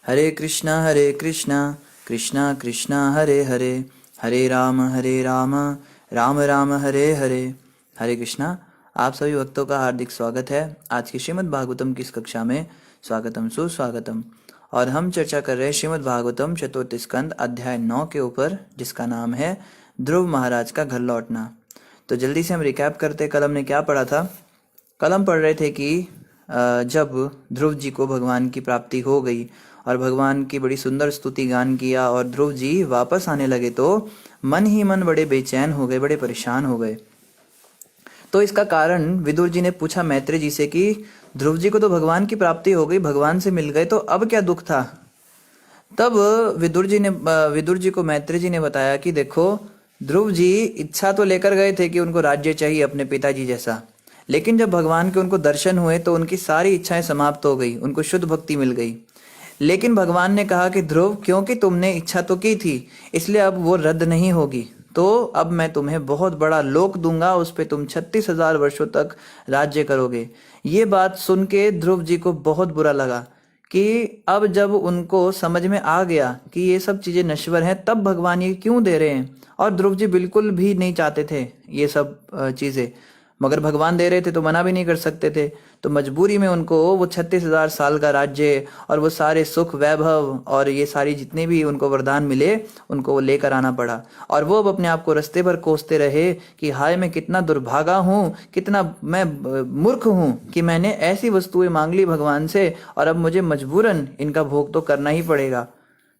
हरे कृष्णा कृष्णा कृष्णा हरे हरे, हरे राम राम राम हरे हरे। हरे कृष्णा। आप सभी भक्तों का हार्दिक स्वागत है आज की श्रीमद् भागवतम की इस कक्षा में। स्वागतम सुस्वागतम। और हम चर्चा कर रहे हैं श्रीमद् भागवतम चतुर्थ स्कंद अध्याय 9 के ऊपर, जिसका नाम है ध्रुव महाराज का घर लौटना। तो जल्दी से हम रिकैप करते हैं, कल हमने क्या पढ़ा था। कल हम पढ़ रहे थे कि जब ध्रुव जी को भगवान की प्राप्ति हो गई और भगवान की बड़ी सुंदर स्तुति गान किया और ध्रुव जी वापस आने लगे तो मन ही मन बड़े बेचैन हो गए, बड़े परेशान हो गए। तो इसका कारण विदुर जी ने पूछा मैत्री जी से कि ध्रुव जी को तो भगवान की प्राप्ति हो गई, भगवान से मिल गए, तो अब क्या दुख था। तब विदुर जी को मैत्री जी ने बताया कि देखो, ध्रुव जी इच्छा तो लेकर गए थे कि उनको राज्य चाहिए अपने पिताजी जैसा, लेकिन जब भगवान के उनको दर्शन हुए तो उनकी सारी इच्छाएं समाप्त हो गई, उनको शुद्ध भक्ति मिल गई। लेकिन भगवान ने कहा कि ध्रुव, क्योंकि तुमने इच्छा तो की थी इसलिए अब वो रद्द नहीं होगी, तो अब मैं तुम्हें बहुत बड़ा लोक दूंगा, उस पे तुम 36,000 वर्षों तक राज्य करोगे। ये बात सुन के ध्रुव जी को बहुत बुरा लगा कि अब जब उनको समझ में आ गया कि ये सब चीजें नश्वर हैं, तब भगवान ये क्यों दे रहे हैं। और ध्रुव जी बिल्कुल भी नहीं चाहते थे ये सब चीजें, मगर भगवान दे रहे थे तो मना भी नहीं कर सकते थे। तो मजबूरी में उनको वो 36,000 साल का राज्य और वो सारे सुख वैभव और ये सारी जितने भी उनको वरदान मिले उनको वो लेकर आना पड़ा। और वो अब अपने आप को रास्ते भर कोसते रहे कि हाय, मैं कितना दुर्भागा हूँ, कितना मैं मूर्ख हूँ कि मैंने ऐसी वस्तुएं मांग ली भगवान से और अब मुझे मजबूरन इनका भोग तो करना ही पड़ेगा।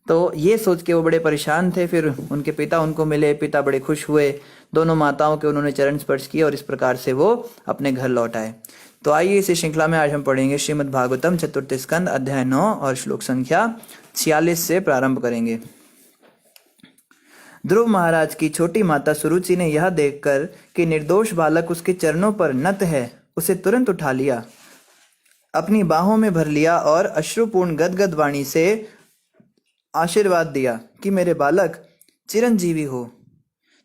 तो ये सोच के वो बड़े परेशान थे। फिर उनके पिता उनको मिले, पिता बड़े खुश हुए, दोनों माताओं के उन्होंने चरण स्पर्श किए और इस प्रकार से वो अपने घर लौट आए। तो आइए इस श्रृंखला में आज हम पढ़ेंगे श्रीमद् भागवतम चतुर्थ स्कंद अध्याय 9 और श्लोक संख्या 46 से प्रारंभ करेंगे। ध्रुव महाराज की छोटी माता सुरुचि ने यह देखकर कि निर्दोष बालक उसके चरणों पर नत है, उसे तुरंत उठा लिया, अपनी बाहों में भर लिया और अश्रुपूर्ण गदगद वाणी से आशीर्वाद दिया कि मेरे बालक चिरंजीवी हो।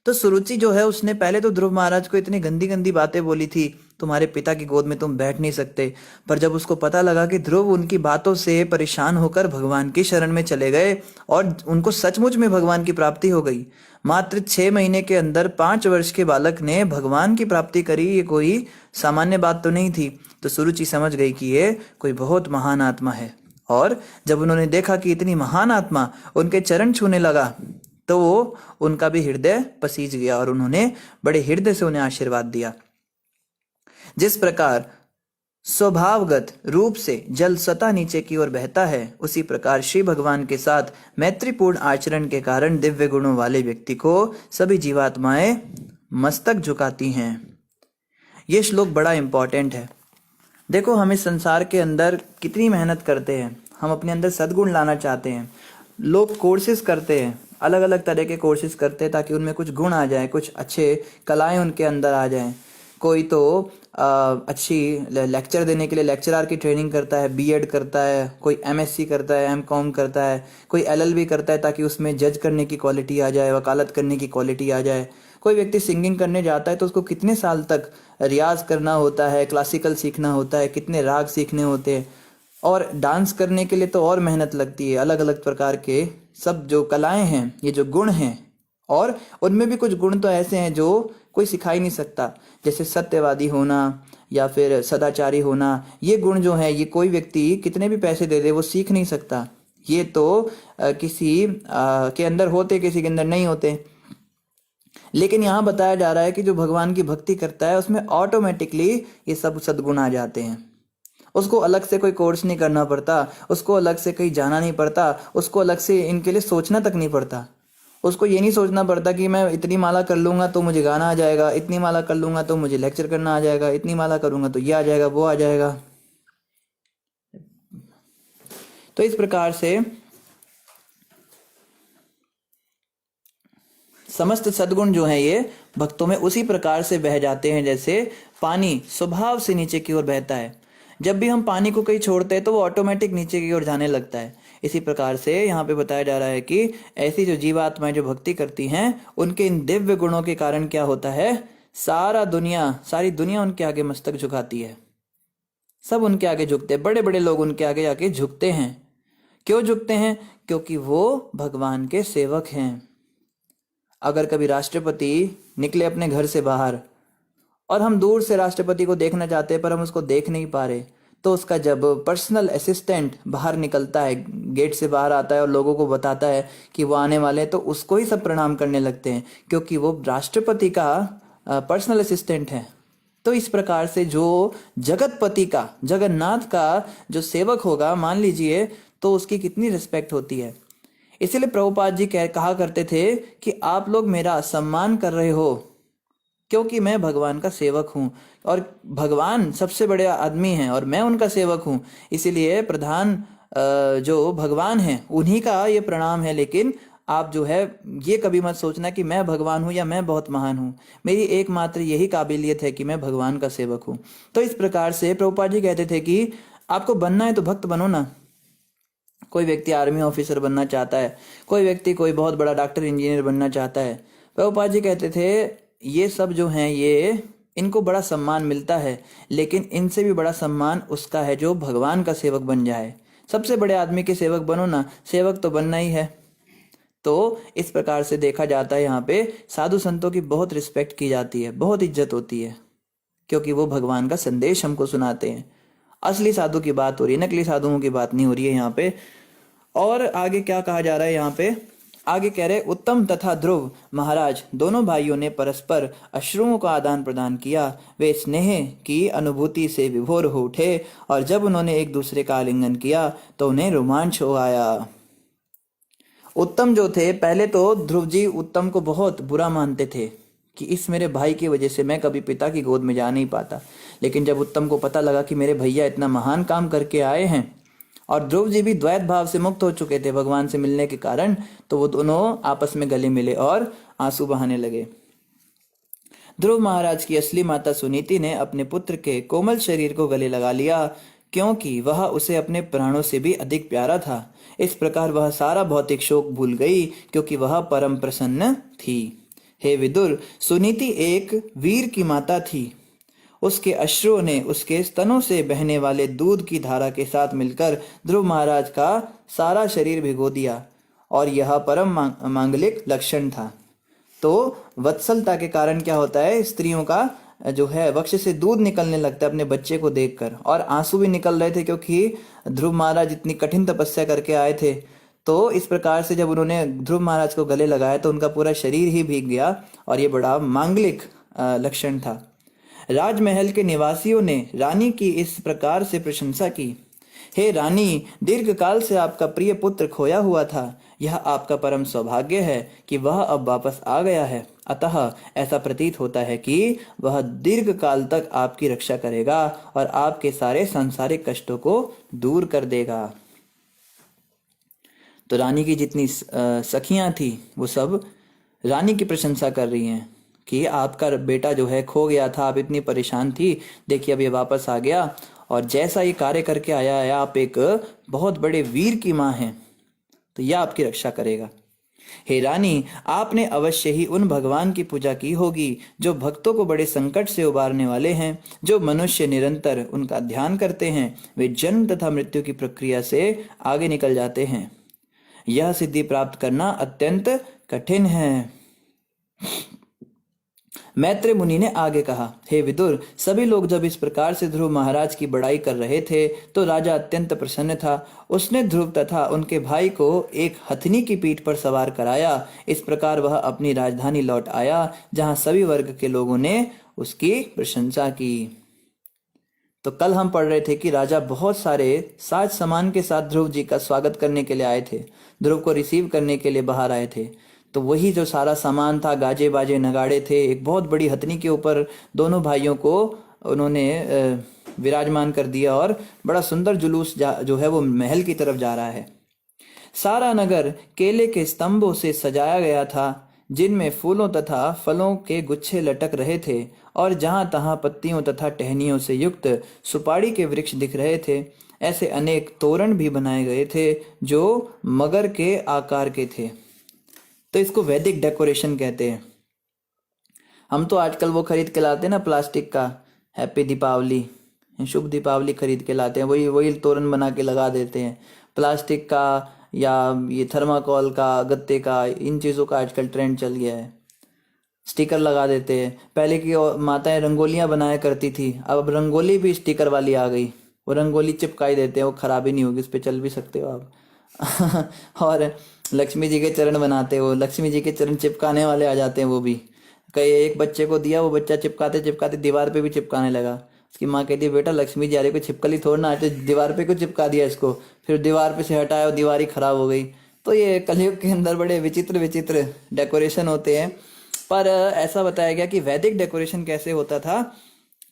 तो सुरुचि जो है उसने पहले तो ध्रुव महाराज को इतनी गंदी गंदी बातें बोली थी, तुम्हारे पिता की गोद में तुम बैठ नहीं सकते। पर जब उसको पता लगा कि ध्रुव उनकी बातों से परेशान होकर भगवान की शरण में चले गए और उनको सचमुच में भगवान की प्राप्ति हो गई, मात्र 6 महीने के अंदर 5 वर्ष के बालक ने भगवान की प्राप्ति करी, ये कोई सामान्य बात तो नहीं थी। तो सुरुचि समझ गई कि ये कोई बहुत महान आत्मा है। और जब उन्होंने देखा कि इतनी महान आत्मा उनके चरण छूने लगा तो उनका भी हृदय पसीज गया और उन्होंने बड़े हृदय से उन्हें आशीर्वाद दिया। जिस प्रकार स्वभावगत रूप से जल सतह नीचे की ओर बहता है, उसी प्रकार श्री भगवान के साथ मैत्रीपूर्ण आचरण के कारण दिव्य गुणों वाले व्यक्ति को सभी जीवात्माएं मस्तक झुकाती हैं। यह श्लोक बड़ा इंपॉर्टेंट है। देखो, हम इस संसार के अंदर कितनी मेहनत करते हैं, हम अपने अंदर सद्गुण लाना चाहते हैं। लोग कोर्सेज करते हैं, अलग अलग तरह के कोर्सेज करते हैं ताकि उनमें कुछ गुण आ जाए, कुछ अच्छे कलाएं उनके अंदर आ जाएं। कोई तो अच्छी लेक्चर देने के लिए लेक्चरर की ट्रेनिंग करता है, बीएड करता है, कोई एमएससी करता है, एमकॉम करता है, कोई एलएलबी करता है ताकि उसमें जज करने की क्वालिटी आ जाए, वकालत करने की क्वालिटी आ जाए। कोई व्यक्ति सिंगिंग करने जाता है तो उसको कितने साल तक रियाज करना होता है, क्लासिकल सीखना होता है, कितने राग सीखने होते हैं। और डांस करने के लिए तो और मेहनत लगती है। अलग अलग प्रकार के सब जो कलाएं हैं, ये जो गुण हैं, और उनमें भी कुछ गुण तो ऐसे हैं जो कोई सिखा ही नहीं सकता, जैसे सत्यवादी होना या फिर सदाचारी होना। ये गुण जो है, ये कोई व्यक्ति कितने भी पैसे दे दे वो सीख नहीं सकता। ये तो किसी के अंदर होते, किसी के अंदर नहीं होते। लेकिन यहाँ बताया जा रहा है कि जो भगवान की भक्ति करता है उसमें ऑटोमेटिकली ये सब सद्गुण आ जाते हैं। उसको अलग से कोई कोर्स नहीं करना पड़ता, उसको अलग से कहीं जाना नहीं पड़ता, उसको अलग से इनके लिए सोचना तक नहीं पड़ता। उसको ये नहीं सोचना पड़ता कि मैं इतनी माला कर लूंगा तो मुझे गाना आ जाएगा, इतनी माला कर लूंगा तो मुझे लेक्चर करना आ जाएगा, इतनी माला करूंगा तो ये आ जाएगा, वो आ जाएगा। तो इस प्रकार से समस्त सद्गुण जो है ये भक्तों में उसी प्रकार से बह जाते हैं जैसे पानी स्वभाव से नीचे की ओर बहता है। जब भी हम पानी को कहीं छोड़ते हैं तो वो ऑटोमेटिक नीचे की ओर जाने लगता है। इसी प्रकार से यहाँ पे बताया जा रहा है कि ऐसी जो जीवात्माएं जो भक्ति करती हैं, उनके इन दिव्य गुणों के कारण क्या होता है, सारी दुनिया उनके आगे मस्तक झुकाती है। सब उनके आगे झुकते हैं, बड़े बड़े लोग उनके आगे आके झुकते हैं। क्यों झुकते हैं? क्योंकि वो भगवान के सेवक हैं। अगर कभी राष्ट्रपति निकले अपने घर से बाहर और हम दूर से राष्ट्रपति को देखना चाहते हैं पर हम उसको देख नहीं पा रहे, तो उसका जब पर्सनल असिस्टेंट बाहर निकलता है, गेट से बाहर आता है और लोगों को बताता है कि वो आने वाले हैं, तो उसको ही सब प्रणाम करने लगते हैं, क्योंकि वो राष्ट्रपति का पर्सनल असिस्टेंट है। तो इस प्रकार से जो जगतपति का, जगन्नाथ का जो सेवक होगा, मान लीजिए, तो उसकी कितनी रिस्पेक्ट होती है। इसीलिए प्रभुपाद जी कहा करते थे कि आप लोग मेरा सम्मान कर रहे हो क्योंकि मैं भगवान का सेवक हूँ, और भगवान सबसे बड़े आदमी हैं और मैं उनका सेवक हूँ। इसीलिए प्रधान जो भगवान हैं उन्हीं का ये प्रणाम है। लेकिन आप जो है ये कभी मत सोचना कि मैं भगवान हूँ या मैं बहुत महान हूँ। मेरी एकमात्र यही काबिलियत है कि मैं भगवान का सेवक हूँ। तो इस प्रकार से प्रभुपाद जी कहते थे कि आपको बनना है तो भक्त बनो ना। कोई व्यक्ति आर्मी ऑफिसर बनना चाहता है, कोई व्यक्ति कोई बहुत बड़ा डॉक्टर इंजीनियर बनना चाहता है। प्रभुपाद जी कहते थे ये सब जो हैं ये इनको बड़ा सम्मान मिलता है, लेकिन इनसे भी बड़ा सम्मान उसका है जो भगवान का सेवक बन जाए। सबसे बड़े आदमी के सेवक बनो ना, सेवक तो बनना ही है। तो इस प्रकार से देखा जाता है यहाँ पे साधु संतों की बहुत रिस्पेक्ट की जाती है, बहुत इज्जत होती है, क्योंकि वो भगवान का संदेश हमको सुनाते हैं। असली साधु की बात हो रही है, नकली साधुओं की बात नहीं हो रही है यहाँ पे। और आगे क्या कहा जा रहा है यहाँ पे, आगे कह रहे उत्तम तथा ध्रुव महाराज दोनों भाइयों ने परस्पर अश्रुओं का आदान प्रदान किया। वे स्नेह की अनुभूति से विभोर हो उठे और जब उन्होंने एक दूसरे का आलिंगन किया तो उन्हें रोमांच हो आया। उत्तम जो थे, पहले तो ध्रुव जी उत्तम को बहुत बुरा मानते थे कि इस मेरे भाई की वजह से मैं कभी पिता की गोद में जा नहीं पाता। लेकिन जब उत्तम को पता लगा कि मेरे भैया इतना महान काम करके आए हैं और ध्रुव जी भी द्वैत भाव से मुक्त हो चुके थे भगवान से मिलने के कारण, तो वो दोनों आपस में गले मिले और आंसू बहाने लगे। ध्रुव महाराज की असली माता सुनीति ने अपने पुत्र के कोमल शरीर को गले लगा लिया, क्योंकि वह उसे अपने प्राणों से भी अधिक प्यारा था। इस प्रकार वह सारा भौतिक शोक भूल गई, क्योंकि वह परम प्रसन्न थी। हे विदुर, सुनीति एक वीर की माता थी। उसके अश्रुओं ने उसके स्तनों से बहने वाले दूध की धारा के साथ मिलकर ध्रुव महाराज का सारा शरीर भिगो दिया, और यह परम मांगलिक लक्षण था। तो वत्सलता के कारण क्या होता है, स्त्रियों का जो है वक्ष से दूध निकलने लगता है अपने बच्चे को देखकर, और आंसू भी निकल रहे थे क्योंकि ध्रुव महाराज इतनी कठिन तपस्या करके आए थे। तो इस प्रकार से जब उन्होंने ध्रुव महाराज को गले लगाया तो उनका पूरा शरीर ही भीग गया, और ये बड़ा मांगलिक लक्षण था। राजमहल के निवासियों ने रानी की इस प्रकार से प्रशंसा की। हे रानी, दीर्घ काल से आपका प्रिय पुत्र खोया हुआ था। यह आपका परम सौभाग्य है कि वह अब वापस आ गया है। अतः ऐसा प्रतीत होता है कि वह दीर्घ काल तक आपकी रक्षा करेगा और आपके सारे सांसारिक कष्टों को दूर कर देगा। तो रानी की जितनी सखियां थी वो सब रानी की प्रशंसा कर रही हैं कि आपका बेटा जो है खो गया था, आप इतनी परेशान थी, देखिए अब ये वापस आ गया, और जैसा ये कार्य करके आया है, आप एक बहुत बड़े वीर की माँ हैं, तो यह आपकी रक्षा करेगा। हे रानी, आपने अवश्य ही उन भगवान की पूजा की होगी जो भक्तों को बड़े संकट से उबारने वाले हैं। जो मनुष्य निरंतर उनका ध्यान करते हैं वे जन्म तथा मृत्यु की प्रक्रिया से आगे निकल जाते हैं। यह सिद्धि प्राप्त करना अत्यंत कठिन है। मैत्रेय मुनि ने आगे कहा, हे विदुर, सभी लोग जब इस प्रकार से ध्रुव महाराज की बड़ाई कर रहे थे तो राजा अत्यंत प्रसन्न था। उसने ध्रुव तथा उनके भाई को एक हथनी की पीठ पर सवार कराया। इस प्रकार वह अपनी राजधानी लौट आया, जहां सभी वर्ग के लोगों ने उसकी प्रशंसा की। तो कल हम पढ़ रहे थे कि राजा बहुत सारे साज सामान के साथ ध्रुव जी का स्वागत करने के लिए आए थे, ध्रुव को रिसीव करने के लिए बाहर आए थे। तो वही जो सारा सामान था, गाजे बाजे नगाड़े थे, एक बहुत बड़ी हथनी के ऊपर दोनों भाइयों को उन्होंने विराजमान कर दिया, और बड़ा सुंदर जुलूस जो है वो महल की तरफ जा रहा है। सारा नगर केले के स्तंभों से सजाया गया था, जिनमें फूलों तथा फलों के गुच्छे लटक रहे थे, और जहां तहां पत्तियों तथा टहनियों से युक्त सुपारी के वृक्ष दिख रहे थे। ऐसे अनेक तोरण भी बनाए गए थे जो मगर के आकार के थे। तो इसको वैदिक डेकोरेशन कहते हैं। हम तो आजकल वो खरीद के लाते हैं ना, प्लास्टिक का हैप्पी दीपावली, शुभ दीपावली खरीद के लाते हैं, वही तोरण बना के लगा देते हैं। प्लास्टिक का या ये थर्माकोल का, गत्ते का, इन चीज़ों का आजकल ट्रेंड चल गया है। स्टिकर लगा देते हैं। पहले की माताएं रंगोलियां बनाया करती थी, अब रंगोली भी स्टिकर वाली आ गई। वो रंगोली चिपकाई देते हैं, वो खराब ही नहीं होगी, उस पर चल भी सकते हो आप। और लक्ष्मी जी के चरण बनाते हो, लक्ष्मी जी के चरण चिपकाने वाले आ जाते हैं वो भी। कई एक बच्चे को दिया, वो बच्चा चिपकाते चिपकाते दीवार पे भी चिपकाने लगा। उसकी माँ कहती है बेटा लक्ष्मी जी आ रही, कोई छिपकली थोड़ा ना, तो दीवार पे क्यों चिपका दिया इसको। फिर दीवार पे से हटाया और दीवार ही खराब हो गई। तो ये कलयुग के अंदर बड़े विचित्र विचित्र डेकोरेशन होते हैं। पर ऐसा बताया गया कि वैदिक डेकोरेशन कैसे होता था,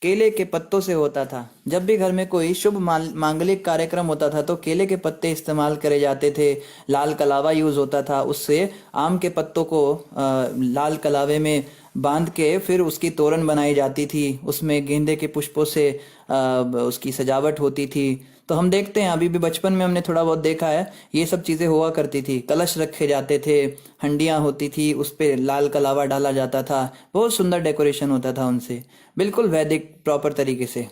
केले के पत्तों से होता था। जब भी घर में कोई शुभ मांगलिक कार्यक्रम होता था तो केले के पत्ते इस्तेमाल करे जाते थे। लाल कलावा यूज होता था, उससे आम के पत्तों को लाल कलावे में बांध के फिर उसकी तोरण बनाई जाती थी। उसमें गेंदे के पुष्पों से उसकी सजावट होती थी। तो हम देखते हैं, अभी भी बचपन में हमने थोड़ा बहुत देखा है, ये सब चीजें हुआ करती थी। कलश रखे जाते थे, हंडियां होती थी, उस पे लाल कलावा डाला जाता था। बहुत सुंदर डेकोरेशन होता था उनसे, बिल्कुल वैदिक प्रॉपर तरीके से।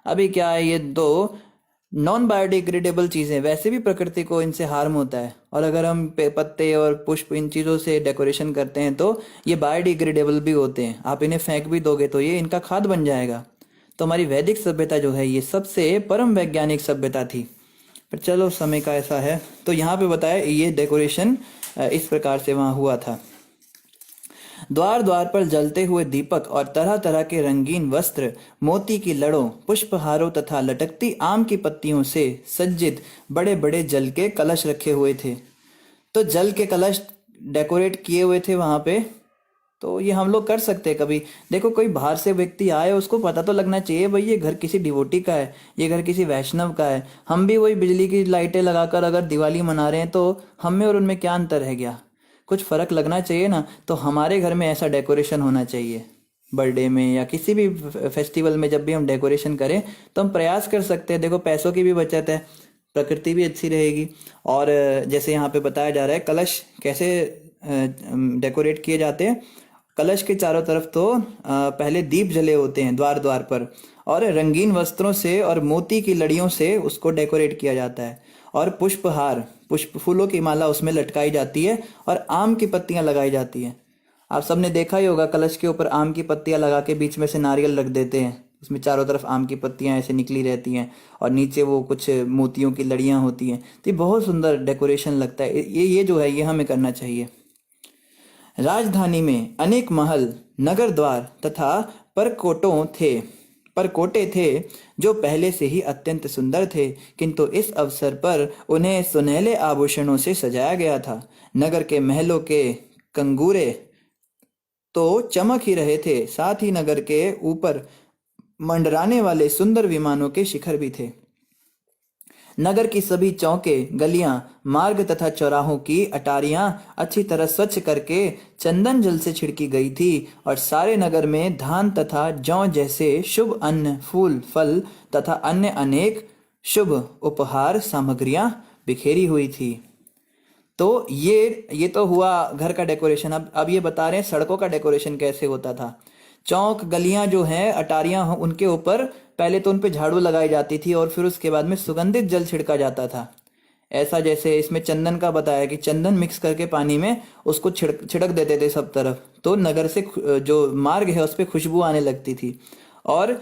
अभी क्या है, ये दो नॉन बायोडिग्रेडेबल चीजें, वैसे भी प्रकृति को इनसे हार्म होता है, और अगर हम पत्ते और पुष्प इन चीजों से डेकोरेशन करते हैं तो ये बायोडिग्रेडेबल भी होते हैं। आप इन्हें फेंक भी दोगे तो ये इनका खाद बन जाएगा। तो हमारी वैदिक सभ्यता जो है ये सबसे परम वैज्ञानिक सभ्यता थी। पर चलो समय का ऐसा है, तो यहाँ पे बताया ये डेकोरेशन इस प्रकार से वहाँ हुआ था। द्वार द्वार पर जलते हुए दीपक और तरह तरह के रंगीन वस्त्र, मोती की लड़ों, पुष्पहारों तथा लटकती आम की पत्तियों से सज्जित बड़े बड़े जल के कलश रखे हुए थे। तो जल के कलश डेकोरेट किए हुए थे वहां पे। तो ये हम लोग कर सकते हैं कभी। देखो कोई बाहर से व्यक्ति आए, उसको पता तो लगना चाहिए भाई ये घर किसी डिवोटी का है, ये घर किसी वैष्णव का है। हम भी वही बिजली की लाइटें लगाकर अगर दिवाली मना रहे हैं तो हम में और उनमें क्या अंतर है क्या? कुछ फर्क लगना चाहिए ना। तो हमारे घर में ऐसा डेकोरेशन होना चाहिए। बर्थडे में या किसी भी फेस्टिवल में जब भी हम डेकोरेशन करें तो हम प्रयास कर सकते हैं। देखो पैसों की भी बचत है, प्रकृति भी अच्छी रहेगी। और जैसे यहाँ पे बताया जा रहा है कलश कैसे डेकोरेट किए जाते हैं। कलश के चारों तरफ तो पहले दीप जले होते हैं द्वार द्वार पर, और रंगीन वस्त्रों से और मोती की लड़ियों से उसको डेकोरेट किया जाता है। और पुष्पहार, पुष्प फूलों की माला उसमें लटकाई जाती है और आम की पत्तियां लगाई जाती हैं। आप सबने देखा ही होगा, कलश के ऊपर आम की पत्तियां लगा के बीच में से नारियल रख देते हैं, उसमें चारों तरफ आम की पत्तियां ऐसे निकली रहती हैं और नीचे वो कुछ मोतियों की लड़ियां होती हैं। तो ये बहुत सुंदर डेकोरेशन लगता है। ये जो है ये हमें करना चाहिए। राजधानी में अनेक महल, नगर द्वार तथा परकोटे थे जो पहले से ही अत्यंत सुंदर थे, किंतु इस अवसर पर उन्हें सुनहले आभूषणों से सजाया गया था। नगर के महलों के कंगूरे तो चमक ही रहे थे, साथ ही नगर के ऊपर मंडराने वाले सुंदर विमानों के शिखर भी थे। नगर की सभी चौके, गलियां, मार्ग तथा चौराहों की अटारियां अच्छी तरह स्वच्छ करके चंदन जल से छिड़की गई थी, और सारे नगर में धान तथा जौ जैसे शुभ अन्न, फूल, फल तथा अन्य अनेक शुभ उपहार सामग्रियां बिखेरी हुई थी। तो ये तो हुआ घर का डेकोरेशन। अब ये बता रहे हैं सड़कों का डेकोरेशन कैसे होता था। चौक, गलियां जो हैं, अटारियां, उनके ऊपर पहले तो उन पे झाड़ू लगाई जाती थी और फिर उसके बाद में सुगंधित जल छिड़का जाता था। ऐसा जैसे इसमें चंदन का बताया कि चंदन मिक्स करके पानी में उसको छिड़क देते थे सब तरफ, तो नगर से जो मार्ग है उस पर खुशबू आने लगती थी। और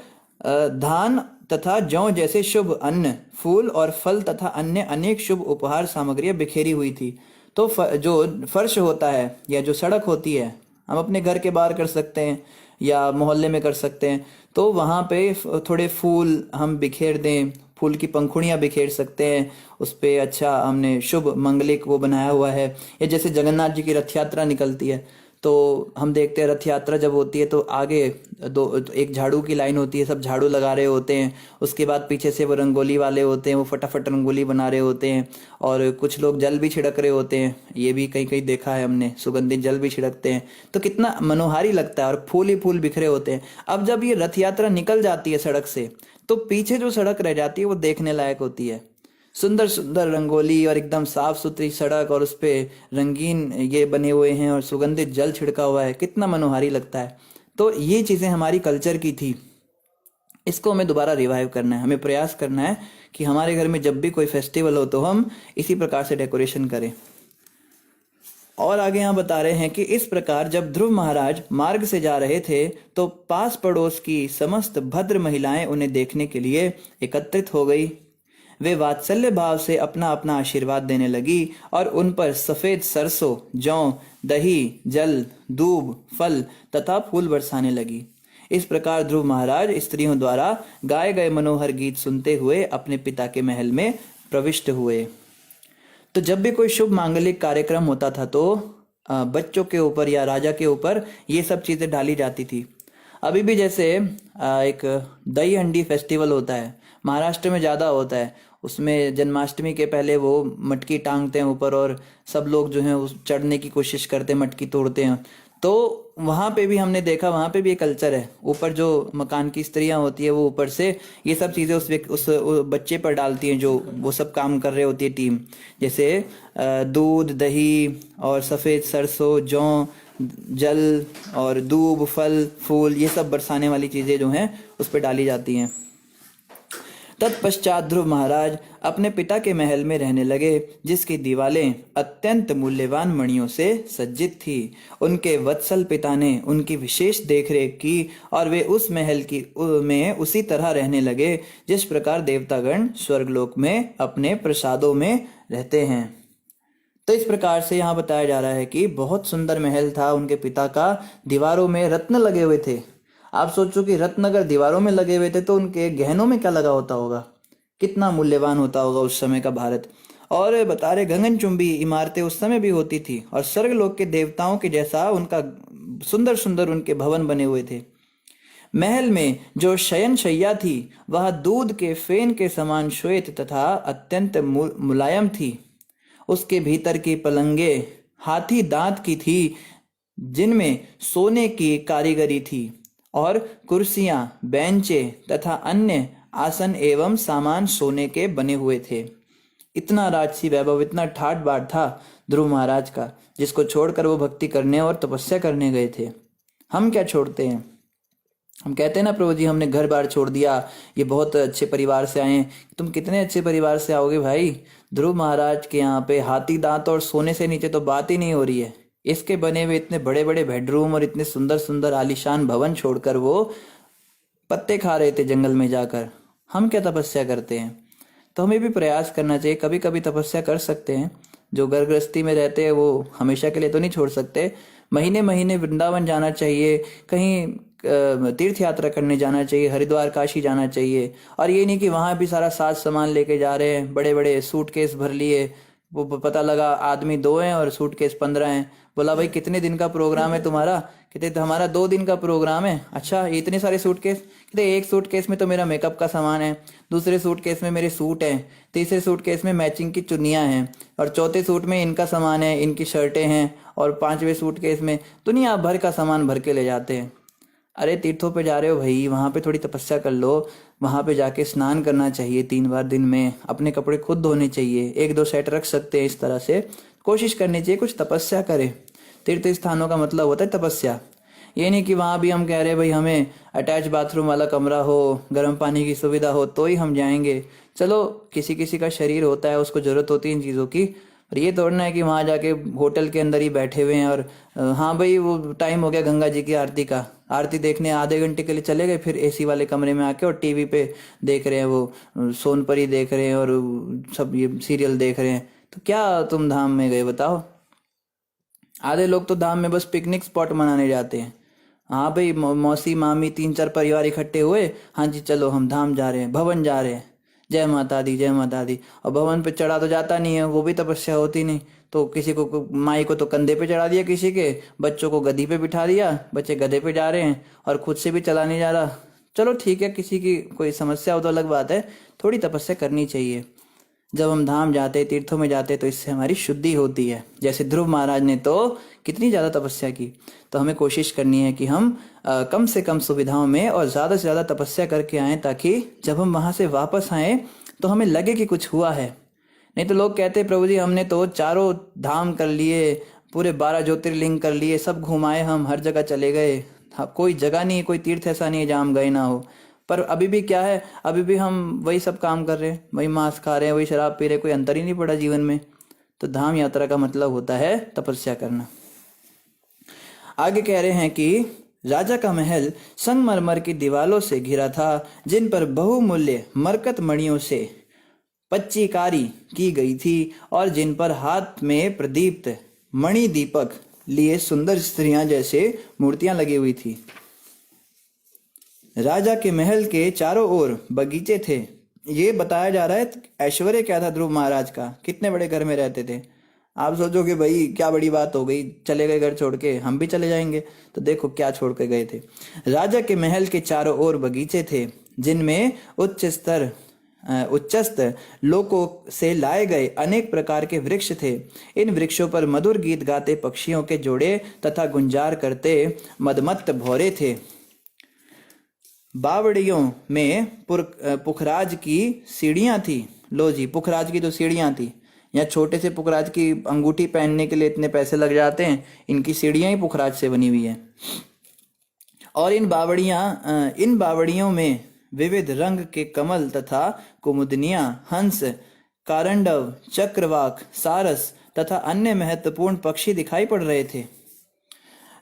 धान तथा जौ जैसे शुभ अन्न, फूल और फल तथा अन्य अनेक शुभ उपहार सामग्रियां बिखेरी हुई थी। तो जो फर्श होता है या जो सड़क होती है, हम अपने घर के बाहर कर सकते हैं या मोहल्ले में कर सकते हैं। तो वहाँ पे थोड़े फूल हम बिखेर दें, फूल की पंखुड़ियाँ बिखेर सकते हैं उस पे। अच्छा हमने शुभ मंगलिक वो बनाया हुआ है। या जैसे जगन्नाथ जी की रथ यात्रा निकलती है तो हम देखते हैं रथ यात्रा जब होती है तो आगे एक झाड़ू की लाइन होती है, सब झाड़ू लगा रहे होते हैं। उसके बाद पीछे से वो रंगोली वाले होते हैं, वो फटाफट रंगोली बना रहे होते हैं, और कुछ लोग जल भी छिड़क रहे होते हैं। ये भी कहीं कहीं देखा है हमने, सुगंधित जल भी छिड़कते हैं। तो कितना मनोहारी लगता है, और फूल ही फूल बिखरे होते हैं। अब जब ये रथ यात्रा निकल जाती है सड़क से, तो पीछे जो सड़क रह जाती है वो देखने लायक होती है। सुंदर सुंदर रंगोली और एकदम साफ सुथरी सड़क, और उस पे रंगीन ये बने हुए हैं और सुगंधित जल छिड़का हुआ है, कितना मनोहारी लगता है। तो ये चीजें हमारी कल्चर की थी। इसको हमें दोबारा रिवाइव करना है। हमें प्रयास करना है कि हमारे घर में जब भी कोई फेस्टिवल हो तो हम इसी प्रकार से डेकोरेशन करें। और आगे यहाँ बता रहे हैं कि इस प्रकार जब ध्रुव महाराज मार्ग से जा रहे थे तो पास पड़ोस की समस्त भद्र महिलाएं उन्हें देखने के लिए एकत्रित हो गई। वे वात्सल्य भाव से अपना अपना आशीर्वाद देने लगी और उन पर सफेद सरसों, जौ, दही, जल, दूब, फल तथा फूल बरसाने लगी। इस प्रकार ध्रुव महाराज स्त्रियों द्वारा गाए गए मनोहर गीत सुनते हुए अपने पिता के महल में प्रविष्ट हुए। तो जब भी कोई शुभ मांगलिक कार्यक्रम होता था तो बच्चों के ऊपर या राजा के ऊपर ये सब चीजें डाली जाती थी। अभी भी जैसे एक दही हंडी फेस्टिवल होता है, महाराष्ट्र में ज्यादा होता है। उसमें जन्माष्टमी के पहले वो मटकी टांगते हैं ऊपर और सब लोग जो है उस चढ़ने की कोशिश करते हैं, मटकी तोड़ते हैं। तो वहां पे भी हमने देखा, वहां पे भी एक कल्चर है। ऊपर जो मकान की स्त्रियां होती है वो ऊपर से ये सब चीजें उस बच्चे पर डालती हैं जो वो सब काम कर रहे होती है टीम। जैसे दूध, दही और सफेद सरसों, जौ, जल और दूब, फल, फूल, ये सब बरसाने वाली चीजें जो हैं उस पर डाली जाती हैं। तत्पश्चात ध्रुव महाराज अपने पिता के महल में रहने लगे, जिसकी दीवारें अत्यंत मूल्यवान मणियों से सज्जित थी। उनके वत्सल पिता ने उनकी विशेष देखरेख की और वे उस महल में उसी तरह रहने लगे जिस प्रकार देवतागण स्वर्गलोक में अपने प्रसादों में रहते हैं। तो इस प्रकार से यहाँ बताया जा रहा है कि बहुत सुंदर महल था उनके पिता का, दीवारों में रत्न लगे हुए थे। आप सोचो कि रत्न अगर दीवारों में लगे हुए थे तो उनके गहनों में क्या लगा होता होगा, कितना मूल्यवान होता होगा उस समय का भारत। और बता रहे गगनचुंबी इमारतें उस समय भी होती थी और स्वर्गलोक के देवताओं के जैसा उनका सुंदर सुंदर उनके भवन बने हुए थे। महल में जो शयन शैया थी वह दूध के फेन के समान श्वेत तथा अत्यंत मुलायम थी। उसके भीतर की पलंगे हाथी दांत की थी, जिनमें सोने की कारीगरी थी और कुर्सियां, बेंचे तथा अन्य आसन एवं सामान सोने के बने हुए थे। इतना राजसी वैभव, इतना ठाट बाट था ध्रुव महाराज का, जिसको छोड़कर वो भक्ति करने और तपस्या करने गए थे। हम क्या छोड़ते हैं? हम कहते हैं ना प्रभु जी हमने घर बार छोड़ दिया, ये बहुत अच्छे परिवार से आए हैं। तुम कितने अच्छे परिवार से आओगे भाई? ध्रुव महाराज के यहाँ पे हाथी दांत और सोने से नीचे तो बात ही नहीं हो रही है। इसके बने हुए इतने बड़े बड़े बेडरूम और इतने सुंदर सुंदर आलीशान भवन छोड़कर वो पत्ते खा रहे थे जंगल में जाकर। हम क्या तपस्या करते हैं? तो हमें भी प्रयास करना चाहिए। कभी कभी तपस्या कर सकते हैं। जो घर गृहस्थी में रहते हैं वो हमेशा के लिए तो नहीं छोड़ सकते। महीने महीने वृंदावन जाना चाहिए, कहीं तीर्थ यात्रा करने जाना चाहिए, हरिद्वार, काशी जाना चाहिए। और ये नहीं कि वहां भी सारा साज सामान लेके जा रहे हैं, बड़े बड़े सूटकेस भर लिए। वो पता लगा आदमी 2 हैं और सूटकेस 15 हैं। बोला भाई कितने दिन का प्रोग्राम है तुम्हारा? कहते तो हमारा 2 दिन का प्रोग्राम है। अच्छा, ये इतने सारे सूटकेस? कहते एक सूटकेस में तो मेरा मेकअप का सामान है, दूसरे सूटकेस में मेरे सूट हैं, तीसरे सूटकेस में मैचिंग की चुन्नियां हैं, और चौथे सूट में इनका सामान है, इनकी शर्टें हैं, और 5वें सूटकेस में दुनिया भर का सामान भर के ले जाते हैं। अरे तीर्थों पे जा रहे हो भाई, वहां पे थोड़ी तपस्या कर लो। वहां पे जाके स्नान करना चाहिए 3 बार दिन में, अपने कपड़े खुद धोने चाहिए, 1-2 सेट रख सकते हैं। इस तरह से कोशिश करनी चाहिए, कुछ तपस्या करें। तीर्थ स्थानों का मतलब होता है तपस्या। ये नहीं कि वहां भी हम कह रहे भाई हमें अटैच बाथरूम वाला कमरा हो, गर्म पानी की सुविधा हो तो ही हम जाएंगे। चलो किसी किसी का शरीर होता है, उसको जरूरत होती है इन चीज़ों की। पर ये तोड़ना है कि वहां जाके होटल के अंदर ही बैठे हुए हैं और हाँ भाई वो टाइम हो गया गंगा जी की आरती का, आरती देखने आधे घंटे के लिए चले गए, फिर एसी वाले कमरे में आके और टीवी पे देख रहे हैं, वो सोनपरी देख रहे हैं और सब ये सीरियल देख रहे हैं। तो क्या तुम धाम में गए बताओ? आधे लोग तो धाम में बस पिकनिक स्पॉट मनाने जाते हैं। हाँ भाई मौसी मामी 3-4 परिवार इकट्ठे हुए, हाँ जी चलो हम धाम जा रहे हैं, भवन जा रहे हैं, जय माता दी जय माता दी। और भवन पे चढ़ा तो जाता नहीं है, वो भी तपस्या होती नहीं। तो किसी को माई को तो कंधे पे चढ़ा दिया, किसी के बच्चों को गधी पे बिठा दिया, बच्चे गधे पे जा रहे हैं और खुद से भी चला नहीं जा रहा। चलो ठीक है, किसी की कोई समस्या हो तो अलग बात है, थोड़ी तपस्या करनी चाहिए। जब हम धाम जाते, तीर्थों में जाते, तो इससे हमारी शुद्धि होती है। जैसे ध्रुव महाराज ने तो कितनी ज़्यादा तपस्या की। तो हमें कोशिश करनी है कि हम कम से कम सुविधाओं में और ज़्यादा से ज़्यादा तपस्या करके आएँ, ताकि जब हम वहाँ से वापस आएँ तो हमें लगे कि कुछ हुआ है। नहीं तो लोग कहते प्रभु जी हमने तो 4 धाम कर लिए, पूरे 12 ज्योतिर्लिंग कर लिए, सब घुमाए, हम हर जगह चले गए, कोई जगह नहीं, कोई तीर्थ ऐसा नहीं है जहाँ हम गए ना हो। पर अभी भी क्या है, अभी भी हम वही सब काम कर रहे हैं, वही मांस खा रहे हैं, वही शराब पी रहे हैं, कोई अंतर ही नहीं पड़ा जीवन में। तो धाम यात्रा का मतलब होता है तपस्या करना। आगे कह रहे हैं कि राजा का महल संगमरमर की दीवारों से घिरा था, जिन पर बहुमूल्य मरकत मणियों से पच्चीकारी की गई थी और जिन पर हाथ में प्रदीप्त मणि दीपक लिए सुंदर स्त्रियां जैसे मूर्तियां लगी हुई थी। राजा के महल के चारों ओर बगीचे थे। ये बताया जा रहा है ऐश्वर्य क्या था ध्रुव महाराज का, कितने बड़े घर में रहते थे। आप सोचोगे भाई क्या बड़ी बात हो गई, चले गए घर छोड़ के, हम भी चले जाएंगे। तो देखो क्या छोड़ के गए थे। राजा के महल के चारों ओर बगीचे थे, जिनमें उच्चस्त लोकों से लाए गए अनेक प्रकार के वृक्ष थे। इन वृक्षों पर मधुर गीत गाते पक्षियों के जोड़े तथा गुंजार करते मदमत्त भौरे थे। बावड़ियों में पुखराज की सीढ़ियां थी। लो जी, पुखराज की तो सीढ़ियां थी। या छोटे से पुखराज की अंगूठी पहनने के लिए इतने पैसे लग जाते हैं, इनकी सीढ़ियां ही पुखराज से बनी हुई है। और इन बावड़ियों में विविध रंग के कमल तथा कुमुदनियां, हंस, कारंडव, चक्रवाक, सारस तथा अन्य महत्वपूर्ण पक्षी दिखाई पड़ रहे थे।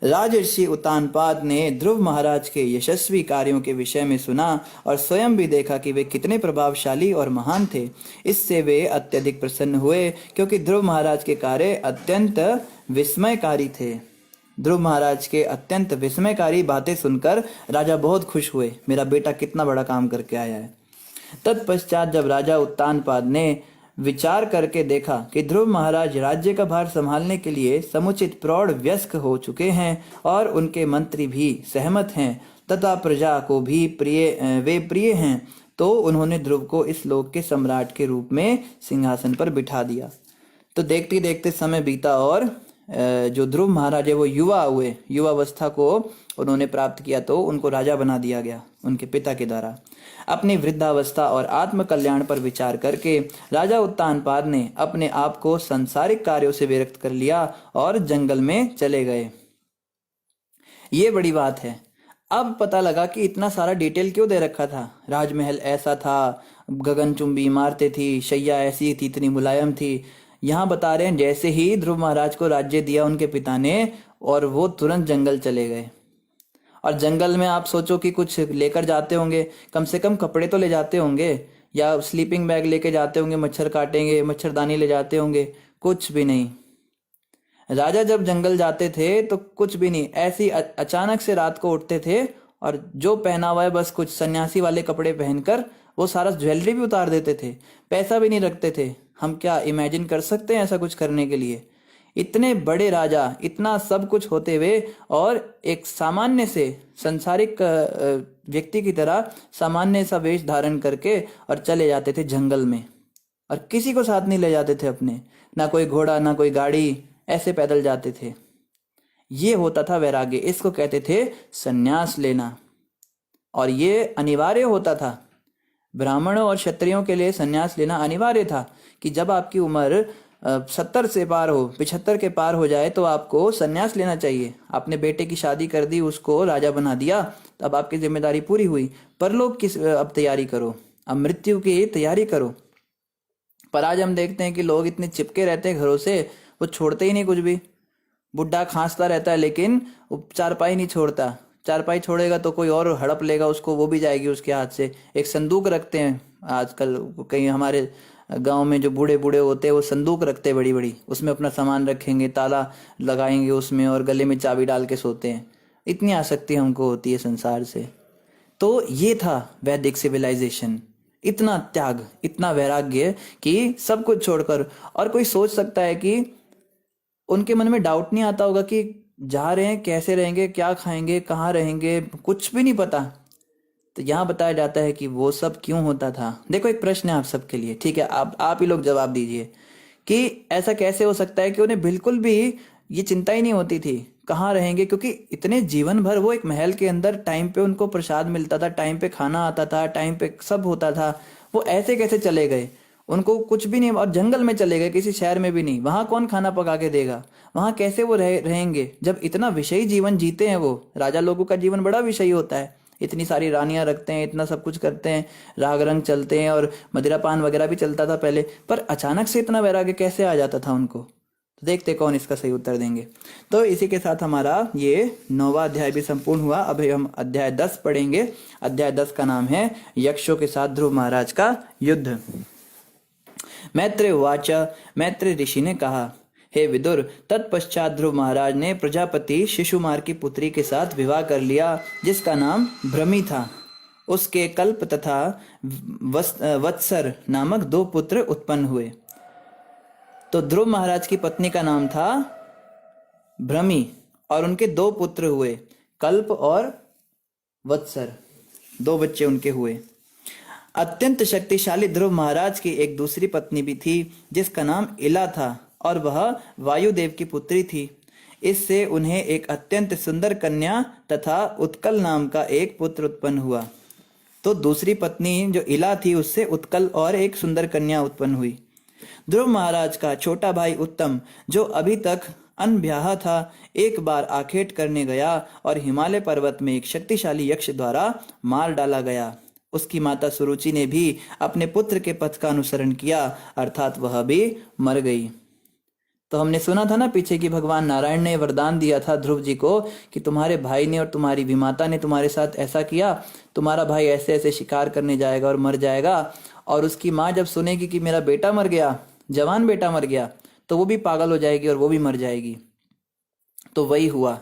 राजर्षि उत्तानपाद ने ध्रुव महाराज के यशस्वी कार्यों के विषय में सुना और स्वयं भी देखा कि वे कितने प्रभावशाली और महान थे। इससे वे अत्यधिक प्रसन्न हुए, क्योंकि ध्रुव महाराज के कार्य अत्यंत विस्मयकारी थे। ध्रुव महाराज के अत्यंत विस्मयकारी बातें सुनकर राजा बहुत खुश हुए, मेरा बेटा कितना बड़ा काम करके आया है। तत्पश्चात जब राजा उत्तानपाद ने विचार करके देखा कि ध्रुव महाराज राज्य का भार संभालने के लिए समुचित प्रौढ़ वयस्क हो चुके हैं और उनके मंत्री भी सहमत हैं तथा प्रजा को भी प्रिय हैं, तो उन्होंने ध्रुव को इस लोक के सम्राट के रूप में सिंहासन पर बिठा दिया। तो देखते देखते समय बीता और जो ध्रुव महाराज है वो युवा हुए, युवावस्था को उन्होंने प्राप्त किया, तो उनको राजा बना दिया गया उनके पिता के द्वारा। अपनी वृद्धावस्था और आत्म कल्याण पर विचार करके राजा उत्तानपाद ने अपने आप को सांसारिक कार्यों से विरक्त कर लिया और जंगल में चले गए। ये बड़ी बात है। अब पता लगा कि इतना सारा डिटेल क्यों दे रखा था। राजमहल ऐसा था, गगनचुंबी इमारतें थी, शैया ऐसी थी, इतनी मुलायम थी। यहाँ बता रहे हैं जैसे ही ध्रुव महाराज को राज्य दिया उनके पिता ने, और वो तुरंत जंगल चले गए। और जंगल में आप सोचो कि कुछ लेकर जाते होंगे, कम से कम कपड़े तो ले जाते होंगे, या स्लीपिंग बैग लेके जाते होंगे, मच्छर काटेंगे, मच्छरदानी ले जाते होंगे, कुछ भी नहीं। राजा जब जंगल जाते थे तो कुछ भी नहीं, ऐसी अचानक से रात को उठते थे और जो पहना हुआ है बस कुछ सन्यासी वाले कपड़े पहनकर वो सारा ज्वेलरी भी उतार देते थे, पैसा भी नहीं रखते थे। हम क्या इमेजिन कर सकते हैं ऐसा कुछ करने के लिए? इतने बड़े राजा, इतना सब कुछ होते हुए, और एक सामान्य से संसारिक व्यक्ति की तरह सामान्य सा वेश धारण करके और चले जाते थे जंगल में, और किसी को साथ नहीं ले जाते थे अपने, ना कोई घोड़ा ना कोई गाड़ी, ऐसे पैदल जाते थे। ये होता था वैराग्य, इसको कहते थे संन्यास लेना, और ये अनिवार्य होता था। ब्राह्मणों और क्षत्रियों के लिए संन्यास लेना अनिवार्य था कि जब आपकी उम्र 70 से पार हो, 75 के पार हो जाए तो आपको संन्यास लेना चाहिए। आपने बेटे की शादी कर दी, उसको राजा बना दिया, तो अब आपकी जिम्मेदारी पूरी हुई। परलोक की अब तैयारी करो, अब मृत्यु की तैयारी करो। पर आज हम देखते हैं कि लोग इतने चिपके रहते हैं घरों से, वो छोड़ते ही नहीं कुछ भी। बुढ़ा खांसता रहता है लेकिन वो चारपाई नहीं छोड़ता। चारपाई छोड़ेगा तो कोई और हड़प लेगा उसको, वो भी जाएगी उसके हाथ से। एक संदूक रखते हैं आजकल कहीं हमारे गांव में, जो बूढ़े बूढ़े होते हैं वो संदूक रखते हैं बड़ी बड़ी, उसमें अपना सामान रखेंगे, ताला लगाएंगे उसमें और गले में चाबी डाल के सोते हैं। इतनी आसक्ति हमको होती है संसार से। तो ये था वैदिक सिविलाइजेशन, इतना त्याग, इतना वैराग्य कि सब कुछ छोड़कर। और कोई सोच सकता है कि उनके मन में डाउट नहीं आता होगा कि जा रहे हैं, कैसे रहेंगे, क्या खाएंगे, कहाँ रहेंगे, कुछ भी नहीं पता। तो यहाँ बताया जाता है कि वो सब क्यों होता था। देखो एक प्रश्न है आप सबके लिए, ठीक है, आप ही लोग जवाब दीजिए कि ऐसा कैसे हो सकता है कि उन्हें बिल्कुल भी ये चिंता ही नहीं होती थी कहाँ रहेंगे, क्योंकि इतने जीवन भर वो एक महल के अंदर टाइम पे उनको प्रसाद मिलता था, टाइम पे खाना आता था, टाइम पे सब होता था। वो ऐसे कैसे चले गए? उनको कुछ भी नहीं, और जंगल में चले गए, किसी शहर में भी नहीं। वहां कौन खाना पका के देगा? वहां कैसे वो रहेंगे जब इतना विषयी जीवन जीते हैं? वो राजा लोगों का जीवन बड़ा विषयी होता है, इतनी सारी रानियां रखते हैं, इतना सब कुछ करते हैं, राग रंग चलते हैं और मदिरापान वगैरह भी चलता था पहले, पर अचानक से इतना वैराग्य कैसे आ जाता था उनको? तो देखते कौन इसका सही उत्तर देंगे। तो इसी के साथ हमारा ये 9वां अध्याय भी संपूर्ण हुआ। अब हम अध्याय 10 पढ़ेंगे। अध्याय 10 का नाम है यक्षों के साथ ध्रुव महाराज का युद्ध। मैत्रेय उवाच, मैत्रेय ऋषि ने कहा, हे विदुर, तत्पश्चात ध्रुव महाराज ने प्रजापति शिशुमार की पुत्री के साथ विवाह कर लिया, जिसका नाम भ्रमी था। उसके कल्प तथा वत्सर नामक 2 पुत्र उत्पन्न हुए। तो ध्रुव महाराज की पत्नी का नाम था भ्रमी और उनके 2 पुत्र हुए, कल्प और वत्सर, 2 बच्चे उनके हुए। अत्यंत शक्तिशाली ध्रुव महाराज की एक दूसरी पत्नी भी थी, जिसका नाम इला था और वह वायुदेव की पुत्री थी। इससे उन्हें एक अत्यंत सुंदर कन्या तथा उत्कल नाम का एक पुत्र उत्पन्न हुआ। तो दूसरी पत्नी जो इला थी, उससे उत्कल और एक सुंदर कन्या उत्पन्न हुई। ध्रुव महाराज का छोटा भाई उत्तम, जो अभी तक अनब्याहा था, एक बार आखेट करने गया और हिमालय पर्वत में एक शक्तिशाली यक्ष द्वारा मार डाला गया। उसकी माता सुरुचि ने भी अपने पुत्र के पथ का अनुसरण किया, अर्थात वह भी मर गई। तो हमने सुना था ना पीछे कि भगवान नारायण ने वरदान दिया था ध्रुव जी को कि तुम्हारे भाई ने और तुम्हारी विमाता ने तुम्हारे साथ ऐसा किया, तुम्हारा भाई ऐसे ऐसे शिकार करने जाएगा और मर जाएगा। और उसकी माँ जब सुनेगी कि मेरा बेटा मर गया, जवान बेटा मर गया, तो वो भी पागल हो जाएगी और वो भी मर जाएगी। तो वही हुआ।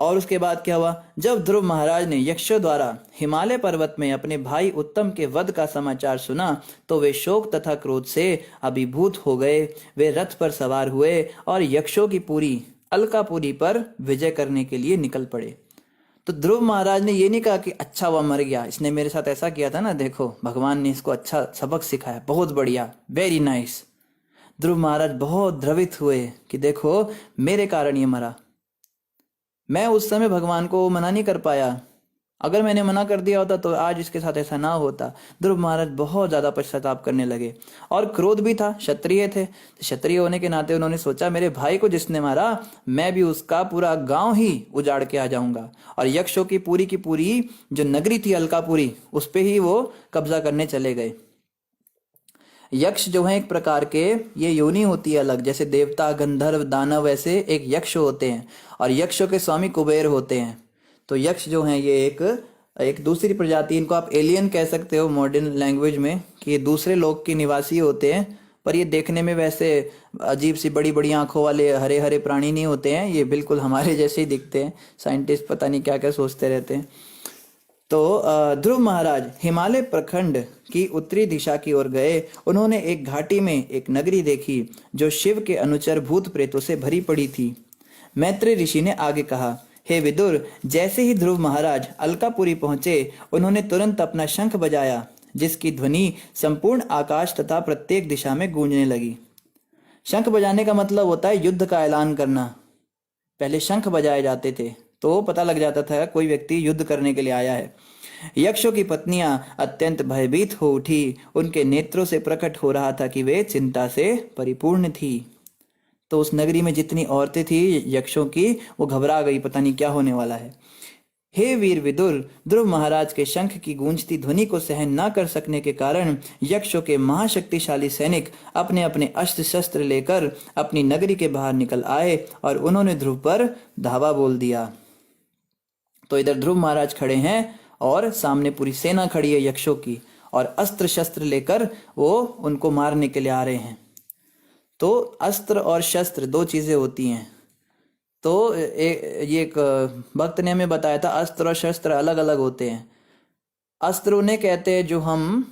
और उसके बाद क्या हुआ? जब ध्रुव महाराज ने यक्षों द्वारा हिमालय पर्वत में अपने भाई उत्तम के वध का समाचार सुना, तो वे शोक तथा क्रोध से अभिभूत हो गए। वे रथ पर सवार हुए और यक्षों की पुरी अलकापुरी पर विजय करने के लिए निकल पड़े। तो ध्रुव महाराज ने ये नहीं कहा कि अच्छा वह मर गया, इसने मेरे साथ ऐसा किया था ना, देखो भगवान ने इसको अच्छा सबक सिखाया, बहुत बढ़िया, वेरी नाइस। ध्रुव महाराज बहुत द्रवित हुए कि देखो मेरे कारण ये मरा। मैं उस समय भगवान को मना नहीं कर पाया, अगर मैंने मना कर दिया होता तो आज इसके साथ ऐसा ना होता। ध्रुव महाराज बहुत ज्यादा पश्चाताप करने लगे और क्रोध भी था, क्षत्रिय थे, तो क्षत्रिय होने के नाते उन्होंने सोचा मेरे भाई को जिसने मारा, मैं भी उसका पूरा गांव ही उजाड़ के आ जाऊंगा। और यक्षों की पूरी जो नगरी थी अलकापुरी, उस पे ही वो कब्जा करने चले गए। यक्ष जो है एक प्रकार के, ये योनि होती है अलग, जैसे देवता, गंधर्व, दानव, ऐसे एक यक्ष होते हैं और यक्षों के स्वामी कुबेर होते हैं। तो यक्ष जो हैं ये एक दूसरी प्रजाति, इनको आप एलियन कह सकते हो मॉडर्न लैंग्वेज में, कि ये दूसरे लोक के निवासी होते हैं, पर ये देखने में वैसे अजीब सी बड़ी बड़ी आंखों वाले हरे हरे प्राणी नहीं होते हैं, ये बिल्कुल हमारे जैसे ही दिखते हैं। साइंटिस्ट पता नहीं क्या क्या सोचते रहते हैं। तो ध्रुव महाराज हिमालय प्रखंड की उत्तरी दिशा की ओर गए। उन्होंने एक घाटी में एक नगरी देखी जो शिव के अनुचर भूत प्रेतों से भरी पड़ी थी। मैत्रेय ऋषि ने आगे कहा, हे विदुर, जैसे ही ध्रुव महाराज अलकापुरी पहुंचे, उन्होंने तुरंत अपना शंख बजाया, जिसकी ध्वनि संपूर्ण आकाश तथा प्रत्येक दिशा में गूंजने लगी। शंख बजाने का मतलब होता है युद्ध का ऐलान करना। पहले शंख बजाए जाते थे तो पता लग जाता था कोई व्यक्ति युद्ध करने के लिए आया है। यक्षों की पत्नियां अत्यंत भयभीत हो उठी। उनके नेत्रों से प्रकट हो रहा था कि वे चिंता से परिपूर्ण थी। तो उस नगरी में जितनी औरतें थी यक्षों की, वो घबरा गई, पता नहीं क्या होने वाला है। हे वीर विदुर, ध्रुव महाराज के शंख की गूंजती ध्वनि को सहन न कर सकने के कारण यक्षों के महाशक्तिशाली सैनिक अपने अपने अस्त्र शस्त्र लेकर अपनी नगरी के बाहर निकल आए और उन्होंने ध्रुव पर धावा बोल दिया। तो इधर ध्रुव महाराज खड़े हैं और सामने पूरी सेना खड़ी है यक्षों की, और अस्त्र शस्त्र लेकर वो उनको मारने के लिए आ रहे हैं। तो अस्त्र और शस्त्र 2 चीजें होती हैं। तो ये एक भक्त ने हमें बताया था, अस्त्र और शस्त्र अलग अलग होते हैं। अस्त्र उन्हें कहते हैं जो हम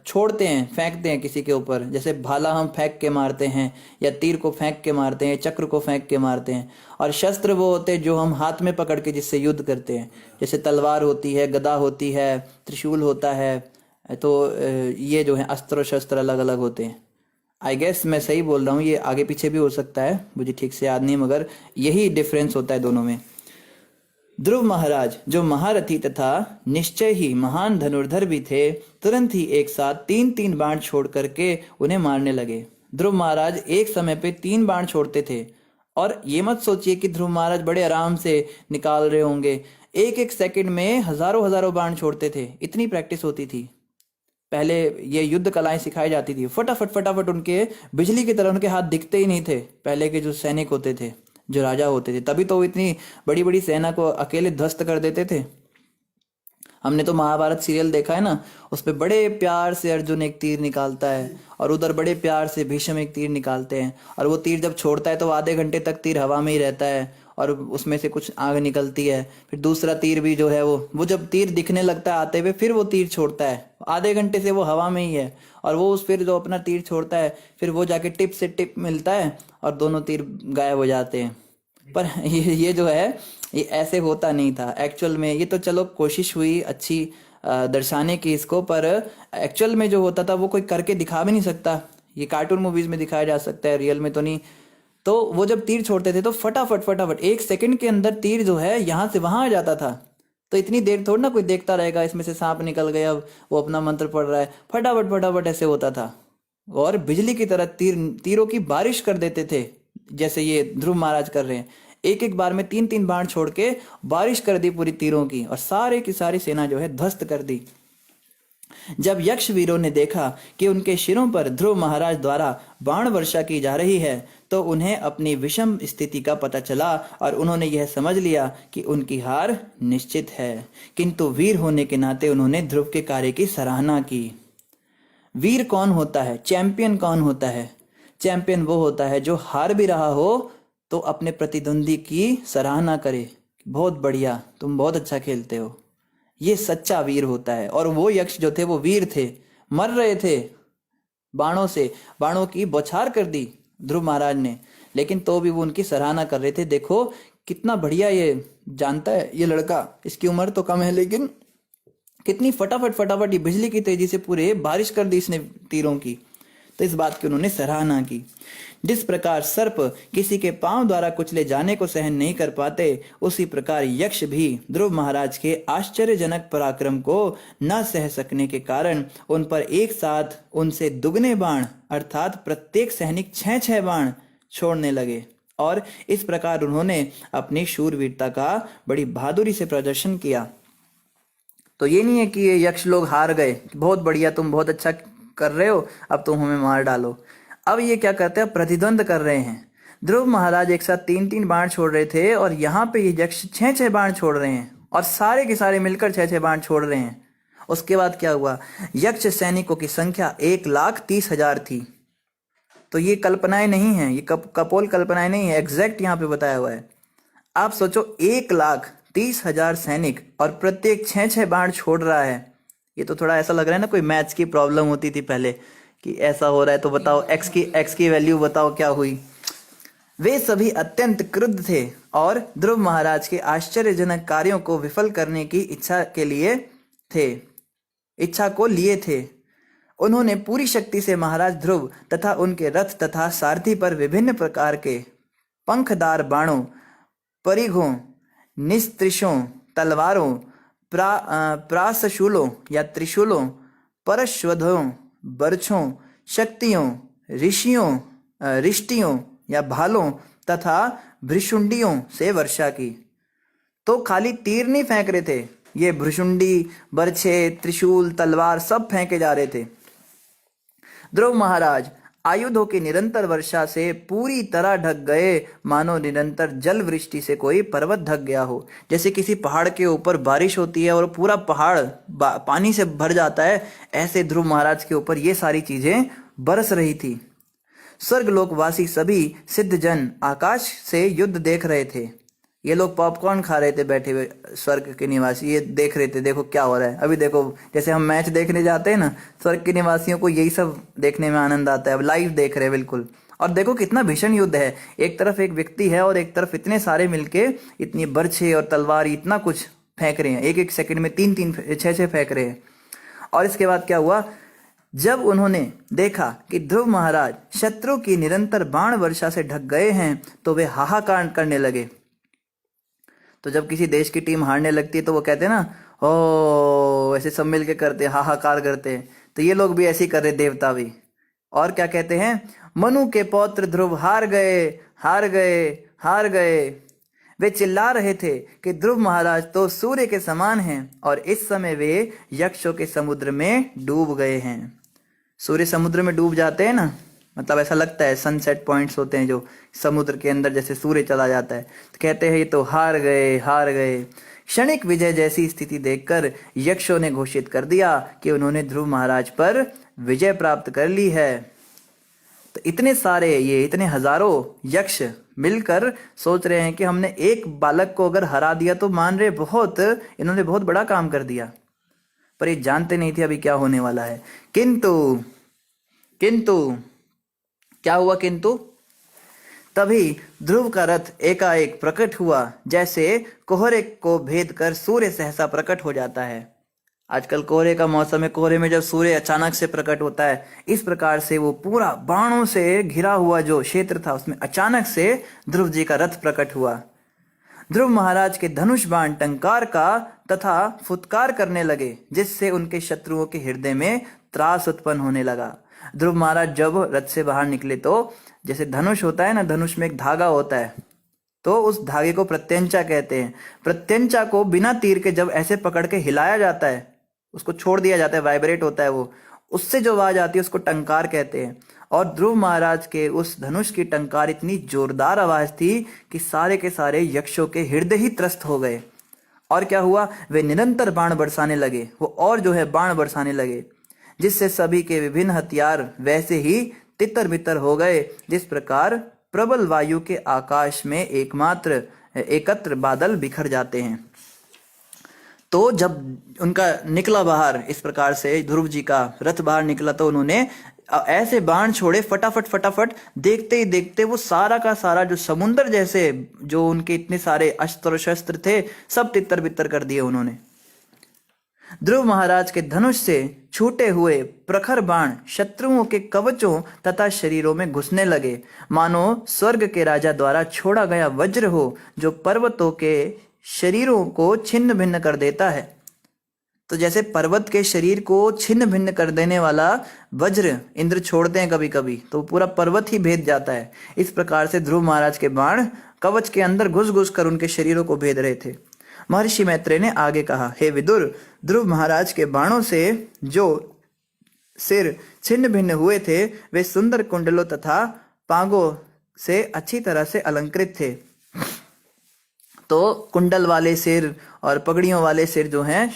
छोड़ते हैं, फेंकते हैं किसी के ऊपर, जैसे भाला हम फेंक के मारते हैं, या तीर को फेंक के मारते हैं, चक्र को फेंक के मारते हैं। और शस्त्र वो होते हैं जो हम हाथ में पकड़ के जिससे युद्ध करते हैं, जैसे तलवार होती है, गदा होती है, त्रिशूल होता है। तो ये जो है अस्त्र और शस्त्र अलग अलग होते हैं। आई गेस मैं सही बोल रहा हूँ, ये आगे पीछे भी हो सकता है, मुझे ठीक से याद नहीं, मगर यही डिफरेंस होता है दोनों में। ध्रुव महाराज जो महारथी तथा निश्चय ही महान धनुर्धर भी थे, तुरंत ही एक साथ 3-3 बाण छोड़ करके उन्हें मारने लगे। ध्रुव महाराज एक समय पे 3 बाण छोड़ते थे, और ये मत सोचिए कि ध्रुव महाराज बड़े आराम से निकाल रहे होंगे। एक एक सेकंड में हजारों हजारों बाण छोड़ते थे, इतनी प्रैक्टिस होती थी। पहले ये युद्ध कलाएं सिखाई जाती थी, फटाफट फटाफट उनके बिजली की तरह उनके हाथ दिखते ही नहीं थे। पहले के जो सैनिक होते थे, जो राजा होते थे, तभी तो वो इतनी बड़ी बड़ी सेना को अकेले ध्वस्त कर देते थे। हमने तो महाभारत सीरियल देखा है ना, उस पे बड़े प्यार से अर्जुन एक तीर निकालता है और उधर बड़े प्यार से भीष्म एक तीर निकालते हैं, और वो तीर जब छोड़ता है तो आधे घंटे तक तीर हवा में ही रहता है और उसमें से कुछ आग निकलती है। फिर दूसरा तीर भी जो है वो जब तीर दिखने लगता है आते हुए, फिर वो तीर छोड़ता है, आधे घंटे से वो हवा में ही है, और वो उस फिर जो अपना तीर छोड़ता है, फिर वो जाके टिप से टिप मिलता है और दोनों तीर गायब हो जाते हैं। पर ये जो है ये ऐसे होता नहीं था एक्चुअल में। ये तो चलो कोशिश हुई अच्छी दर्शाने की इसको, पर एक्चुअल में जो होता था वो कोई करके दिखा भी नहीं सकता। ये कार्टून मूवीज में दिखाया जा सकता है, रियल में तो नहीं। तो वो जब तीर छोड़ते थे तो फटाफट फटाफट एक सेकंड के अंदर तीर जो है यहाँ से वहां आ जाता था। तो इतनी देर थोड़ी ना कोई देखता रहेगा, इसमें से सांप निकल गया, अब वो अपना मंत्र पढ़ रहा है, फटाफट फटाफट ऐसे होता था। और बिजली की तरह तीरों की बारिश कर देते थे, जैसे ये ध्रुव महाराज कर रहे हैं। एक एक बार में तीन तीन बाण छोड़ के बारिश कर दी पूरी तीरों की, और सारे की सारी सेना जो है ध्वस्त कर दी। जब यक्ष वीरों ने देखा कि उनके शिरों पर ध्रुव महाराज द्वारा बाण वर्षा की जा रही है, तो उन्हें अपनी विषम स्थिति का पता चला और उन्होंने यह समझ लिया कि उनकी हार निश्चित है। किंतु वीर होने के नाते उन्होंने ध्रुव के कार्य की सराहना की। वीर कौन होता है, चैंपियन कौन होता है? चैंपियन वो होता है जो हार भी रहा हो तो अपने प्रतिद्वंदी की सराहना करे, बहुत बढ़िया, तुम बहुत अच्छा खेलते हो। ये सच्चा वीर होता है। और वो यक्ष जो थे वो वीर थे, मर रहे थे बाणों से, बाणों की बौछार कर दी ध्रुव महाराज ने, लेकिन तो भी वो उनकी सराहना कर रहे थे। देखो कितना बढ़िया ये जानता है ये लड़का, इसकी उम्र तो कम है लेकिन कितनी फटाफट फटाफट ये बिजली की तेजी से पूरे बारिश कर दी इसने तीरों की। तो इस बात की उन्होंने सराहना की। जिस प्रकार सर्प किसी के पांव द्वारा कुचले जाने को सहन नहीं कर पाते, उसी प्रकार यक्ष भी ध्रुव महाराज के आश्चर्यजनक पराक्रम को न सह सकने के कारण उन पर एक साथ उनसे दुगने बाण अर्थात प्रत्येक सैनिक 6-6 बाण छोड़ने लगे, और इस प्रकार उन्होंने अपनी शूरवीरता का बड़ी बहादुरी से प्रदर्शन किया। तो ये नहीं है कि ये यक्ष लोग हार गए, बहुत बढ़िया, तुम बहुत अच्छा कर रहे हो, अब तुम हमें मार डालो। अब ये क्या करते हैं, प्रतिद्वंद कर रहे हैं। ध्रुव महाराज एक साथ 3-3 बाण छोड़ रहे थे और यहाँ पे ये यक्ष 6-6 बाण छोड़ रहे हैं, और सारे के सारे मिलकर 6-6 बाण छोड़ रहे हैं। उसके बाद क्या हुआ, यक्ष सैनिकों की संख्या 1,30,000 थी। तो ये कल्पनाएं नहीं है, ये कपोल कल्पनाएं नहीं है, एग्जैक्ट यहाँ पे बताया हुआ है। आप सोचो 1,30,000 सैनिक और प्रत्येक 6-6 बाण छोड़ रहा है। ये तो थोड़ा ऐसा लग रहा है ना कोई मैथ्स की प्रॉब्लम होती थी पहले कि ऐसा हो रहा है तो बताओ एक्स की वैल्यू बताओ क्या हुई। वे सभी अत्यंत क्रुद्ध थे और ध्रुव महाराज के आश्चर्यजनक कार्यों को विफल करने की इच्छा को लिए थे। उन्होंने पूरी शक्ति से महाराज ध्रुव तथा उनके रथ तथा सारथी पर विभिन्न प्रकार के पंखदार बाणों, परिघों, निस्त्रिशों, तलवारों, प्रासशूलों या त्रिशूलों, परश्वधों, बर्छों, शक्तियों, रिष्टियों या भालों तथा भृशुंडियों से वर्षा की। तो खाली तीर नहीं फेंक रहे थे, ये भृशुंडी, बर्छे, त्रिशूल, तलवार सब फेंके जा रहे थे। ध्रुव महाराज आयुधों की निरंतर वर्षा से पूरी तरह ढक गए, मानो निरंतर जल वृष्टि से कोई पर्वत ढक गया हो। जैसे किसी पहाड़ के ऊपर बारिश होती है और पूरा पहाड़ पानी से भर जाता है, ऐसे ध्रुव महाराज के ऊपर ये सारी चीजें बरस रही थी। स्वर्गलोकवासी सभी सिद्धजन आकाश से युद्ध देख रहे थे। ये लोग पॉपकॉर्न खा रहे थे बैठे हुए, स्वर्ग के निवासी ये देख रहे थे, देखो क्या हो रहा है। अभी देखो जैसे हम मैच देखने जाते हैं ना, स्वर्ग के निवासियों को यही सब देखने में आनंद आता है, अब लाइव देख रहे हैं बिल्कुल। और देखो कितना भीषण युद्ध है, एक तरफ एक व्यक्ति है और एक तरफ इतने सारे मिलके इतनी बर्छे और तलवार इतना कुछ फेंक रहे हैं, एक एक सेकंड में 3-3 6-6 फेंक रहे हैं। और इसके बाद क्या हुआ, जब उन्होंने देखा कि ध्रुव महाराज शत्रु की निरंतर बाण वर्षा से ढक गए हैं, तो वे हाहाकार करने लगे। तो जब किसी देश की टीम हारने लगती है तो वो कहते हैं ना, ओ, ऐसे सब मिलके करते हैं, हाहाकार करते हैं। तो ये लोग भी ऐसे ही कर रहे, देवता भी। और क्या कहते हैं, मनु के पौत्र ध्रुव हार गए, हार गए, हार गए। वे चिल्ला रहे थे कि ध्रुव महाराज तो सूर्य के समान हैं और इस समय वे यक्षों के समुद्र में डूब गए हैं। सूर्य समुद्र में डूब जाते हैं ना, मतलब ऐसा लगता है, सनसेट पॉइंट्स होते हैं जो समुद्र के अंदर जैसे सूर्य चला जाता है, तो कहते हैं ये तो हार गए, हार गए। क्षणिक विजय जैसी स्थिति देखकर यक्षों ने घोषित कर दिया कि उन्होंने ध्रुव महाराज पर विजय प्राप्त कर ली है। तो इतने सारे, ये इतने हजारों यक्ष मिलकर सोच रहे हैं कि हमने एक बालक को अगर हरा दिया तो मान रहे बहुत, इन्होंने बहुत बड़ा काम कर दिया, पर ये जानते नहीं थे अभी क्या होने वाला है। किंतु किंतु क्या हुआ? किंतु तभी ध्रुव का रथ एकाएक प्रकट हुआ, जैसे कोहरे को भेद कर सूर्य सहसा प्रकट हो जाता है। आजकल कोहरे का मौसम है, कोहरे में जब सूर्य अचानक से प्रकट होता है, इस प्रकार से वो पूरा बाणों से घिरा हुआ जो क्षेत्र था उसमें अचानक से ध्रुव जी का रथ प्रकट हुआ। ध्रुव महाराज के धनुष बाण टंकार का तथा फुत्कार करने लगे, जिससे उनके शत्रुओं के हृदय में त्रास उत्पन्न होने लगा। ध्रुव महाराज जब रथ से बाहर निकले तो जैसे धनुष होता है ना, धनुष में एक धागा होता है, तो उस धागे को प्रत्यंचा कहते हैं। प्रत्यंचा को बिना तीर के जब ऐसे पकड़ के हिलाया जाता है, उसको छोड़ दिया जाता है, वाइब्रेट होता है वो, उससे जो आवाज आती है उसको टंकार कहते हैं। और ध्रुव महाराज के उस धनुष की टंकार इतनी जोरदार आवाज थी कि सारे के सारे यक्षों के हृदय ही त्रस्त हो गए। और क्या हुआ? वे निरंतर बाण बरसाने लगे, वो और जो है बाण बरसाने लगे, जिससे सभी के विभिन्न हथियार वैसे ही तितर बितर हो गए, जिस प्रकार प्रबल वायु के आकाश में एकत्र बादल बिखर जाते हैं। तो जब उनका निकला बाहर, इस प्रकार से ध्रुव जी का रथ बाहर निकला, तो उन्होंने ऐसे बाण छोड़े फटाफट फटाफट, देखते ही देखते वो सारा का सारा जो समुंदर जैसे जो उनके इतने सारे अस्त्र शस्त्र थे सब तितर बितर कर दिए उन्होंने। ध्रुव महाराज के धनुष से छूटे हुए प्रखर बाण शत्रुओं के कवचों तथा शरीरों में घुसने लगे, मानो स्वर्ग के राजा द्वारा छोड़ा गया वज्र हो, जो पर्वतों के शरीरों को छिन्न भिन्न कर देता है। तो जैसे पर्वत के शरीर को छिन्न भिन्न कर देने वाला वज्र इंद्र छोड़ते हैं कभी कभी, तो पूरा पर्वत ही भेद जाता है, इस प्रकार से ध्रुव महाराज के बाण कवच के अंदर घुस घुस कर उनके शरीरों को भेद रहे थे। महर्षि मैत्रेय ने आगे कहा, हे विदुर, ध्रुव महाराज के बाणों से जो सिर छिन्न भिन्न हुए थे वे सुंदर कुंडलों तथा पांगों से अच्छी तरह से अलंकृत थे। तो कुंडल वाले सिर और पगड़ियों वाले सिर जो हैं,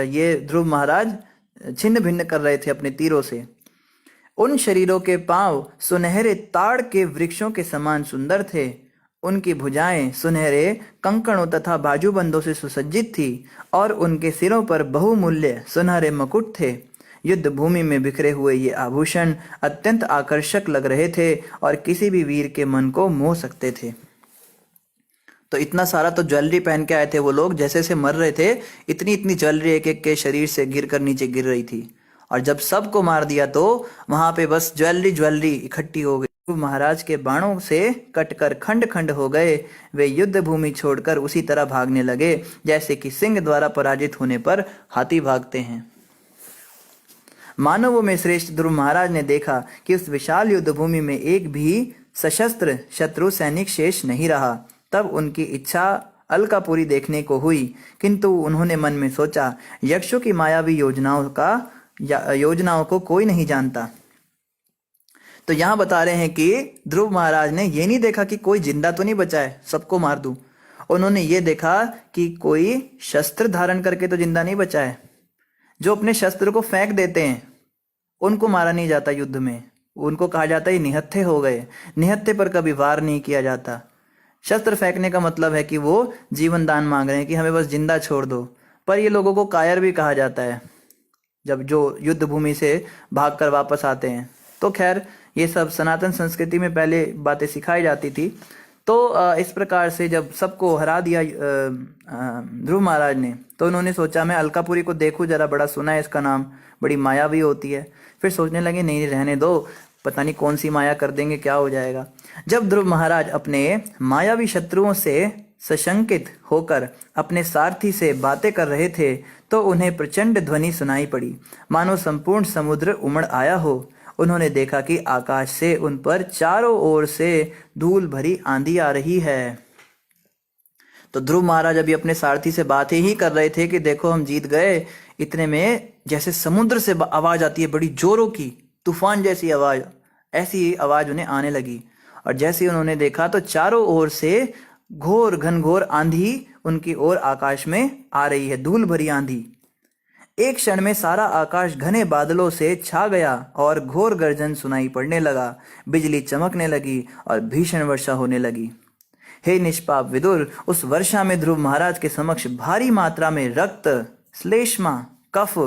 ये ध्रुव महाराज छिन्न भिन्न कर रहे थे अपने तीरों से। उन शरीरों के पांव सुनहरे ताड़ के वृक्षों के समान सुंदर थे। उनकी भुजाएं सुनहरे कंकणों तथा बाजूबंदों से सुसज्जित थी और उनके सिरों पर बहुमूल्य सुनहरे मुकुट थे। युद्ध भूमि में बिखरे हुए ये आभूषण अत्यंत आकर्षक लग रहे थे और किसी भी वीर के मन को मोह सकते थे। तो इतना सारा तो ज्वेलरी पहन के आए थे वो लोग, जैसे जैसे मर रहे थे इतनी इतनी ज्वेलरी एक एक के शरीर से गिर कर नीचे गिर रही थी, और जब सबको मार दिया तो वहां पे बस ज्वेलरी इकट्ठी हो गई। महाराज के बाणों से कटकर खंड खंड हो गए। वे युद्ध भूमि छोड़कर उसी तरह भागने लगे जैसे कि सिंह द्वारा पराजित होने पर हाथी भागते हैं। मानवों में श्रेष्ठ ध्रुव महाराज ने देखा कि उस विशाल युद्ध भूमि में एक भी सशस्त्र शत्रु सैनिक शेष नहीं रहा। तब उनकी इच्छा अलकापुरी देखने को हुई, किंतु उन्होंने मन में सोचा, यक्षों की मायावी योजनाओं को कोई नहीं जानता। तो यहां बता रहे हैं कि ध्रुव महाराज ने ये नहीं देखा कि कोई जिंदा तो नहीं बचा है, सबको मार दूं। उन्होंने ये देखा कि कोई शस्त्र धारण करके तो जिंदा नहीं बचा है। जो अपने शस्त्र को फेंक देते हैं उनको मारा नहीं जाता युद्ध में, उनको कहा जाता है निहत्थे हो गए। निहत्थे पर कभी वार नहीं किया जाता। शस्त्र फेंकने का मतलब है कि वो जीवन दान मांग रहे हैं कि हमें बस जिंदा छोड़ दो। पर ये लोगों को कायर भी कहा जाता है जब जो युद्ध भूमि से भागकर वापस आते हैं। तो खैर ये सब सनातन संस्कृति में पहले बातें सिखाई जाती थी। तो इस प्रकार से जब सबको हरा दिया ध्रुव महाराज ने, तो उन्होंने सोचा मैं अलकापुरी को देखूं जरा, बड़ा सुना है इसका नाम, बड़ी मायावी होती है। फिर सोचने लगे नहीं रहने दो, पता नहीं कौन सी माया कर देंगे, क्या हो जाएगा। जब ध्रुव महाराज अपने मायावी शत्रुओं से सशंकित होकर अपने सारथी से बातें कर रहे थे तो उन्हें प्रचंड ध्वनि सुनाई पड़ी, मानो संपूर्ण समुद्र उमड़ आया हो। उन्होंने देखा कि आकाश से उन पर चारों ओर से धूल भरी आंधी आ रही है। तो ध्रुव महाराज अभी अपने सारथी से बात ही कर रहे थे कि देखो हम जीत गए। इतने में जैसे समुद्र से आवाज आती है बड़ी जोरों की, तूफान जैसी आवाज, ऐसी आवाज उन्हें आने लगी। और जैसे उन्होंने देखा तो चारों ओर से घोर घनघोर आंधी उनकी ओर आकाश में आ रही है, धूल भरी आंधी। एक क्षण में सारा आकाश घने बादलों से छा गया और घोर गर्जन सुनाई पड़ने लगा, बिजली चमकने लगी और भीषण वर्षा होने लगी। हे निष्पाप विदुर, उस वर्षा में ध्रुव महाराज के समक्ष भारी मात्रा में रक्त, श्लेष्मा, कफ,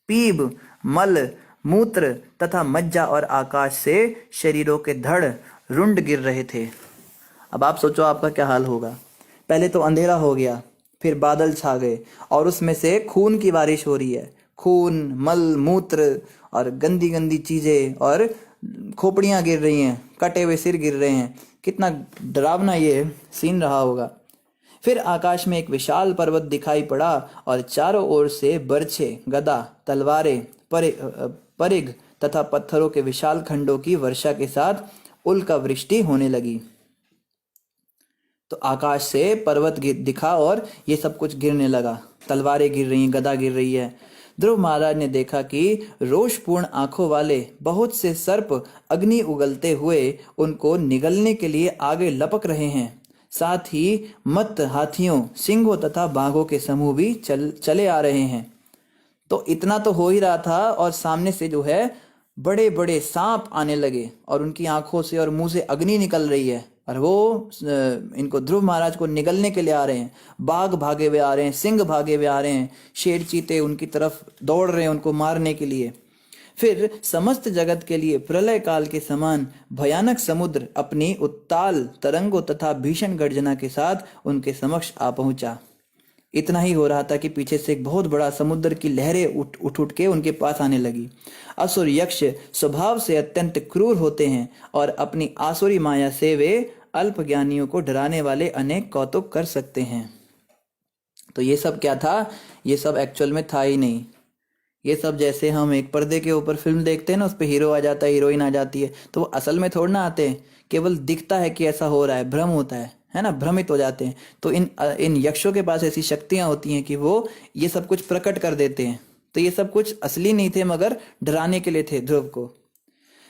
पीब, मल, मूत्र तथा मज्जा और आकाश से शरीरों के धड़ रुंड गिर रहे थे। अब आप सोचो आपका क्या हाल होगा। पहले तो अंधेरा हो गया, फिर बादल छा गए और उसमें से खून की बारिश हो रही है। खून, मल, मूत्र और गंदी गंदी चीजें और खोपड़ियां गिर रही हैं, कटे हुए सिर गिर रहे हैं। कितना डरावना ये सीन रहा होगा। फिर आकाश में एक विशाल पर्वत दिखाई पड़ा और चारों ओर से बर्छे, गदा, तलवारें, परिघ तथा पत्थरों के विशाल खंडों की वर्षा के साथ उल्का वृष्टि होने लगी। तो आकाश से पर्वत दिखा और ये सब कुछ गिरने लगा। तलवारें गिर रही हैं, गदा गिर रही है। ध्रुव महाराज ने देखा कि रोषपूर्ण आंखों वाले बहुत से सर्प अग्नि उगलते हुए उनको निगलने के लिए आगे लपक रहे हैं। साथ ही मत्त हाथियों, सिंहों तथा बाघों के समूह भी चले आ रहे हैं। तो इतना तो हो ही रहा था और सामने से जो है बड़े बड़े सांप आने लगे और उनकी आंखों से और मुंह से अग्नि निकल रही है और वो इनको ध्रुव महाराज को निगलने के लिए आ रहे हैं। बाघ भागे हुए आ रहे हैं, सिंह भागे हुए आ रहे हैं, शेर चीते उनकी तरफ दौड़ रहे हैं उनको मारने के लिए। फिर समस्त जगत के लिए प्रलय काल के समान भयानक समुद्र अपनी उत्ताल तरंगों तथा भीषण गर्जना के साथ उनके समक्ष आ पहुंचा। इतना ही हो रहा था कि पीछे से एक बहुत बड़ा समुद्र की लहरें उठ के उनके पास आने लगी। असुर यक्ष स्वभाव से अत्यंत क्रूर होते हैं और अपनी आसुरी माया से वे अल्पज्ञानियों को डराने वाले अनेक कौतुक कर सकते हैं। तो ये सब क्या था? ये सब एक्चुअल में था ही नहीं। ये सब जैसे हम एक पर्दे के ऊपर फिल्म देखते हैं ना, उस पर हीरो आ जाता है, हीरोइन आ जाती है, तो वो असल में थोड़ा ना आते हैं, केवल दिखता है कि ऐसा हो रहा है, भ्रम होता है ना, भ्रमित हो जाते हैं। तो इन यक्षों के पास ऐसी शक्तियां होती हैं कि वो ये सब कुछ प्रकट कर देते हैं। तो ये सब कुछ असली नहीं थे मगर डराने के लिए थे ध्रुव को।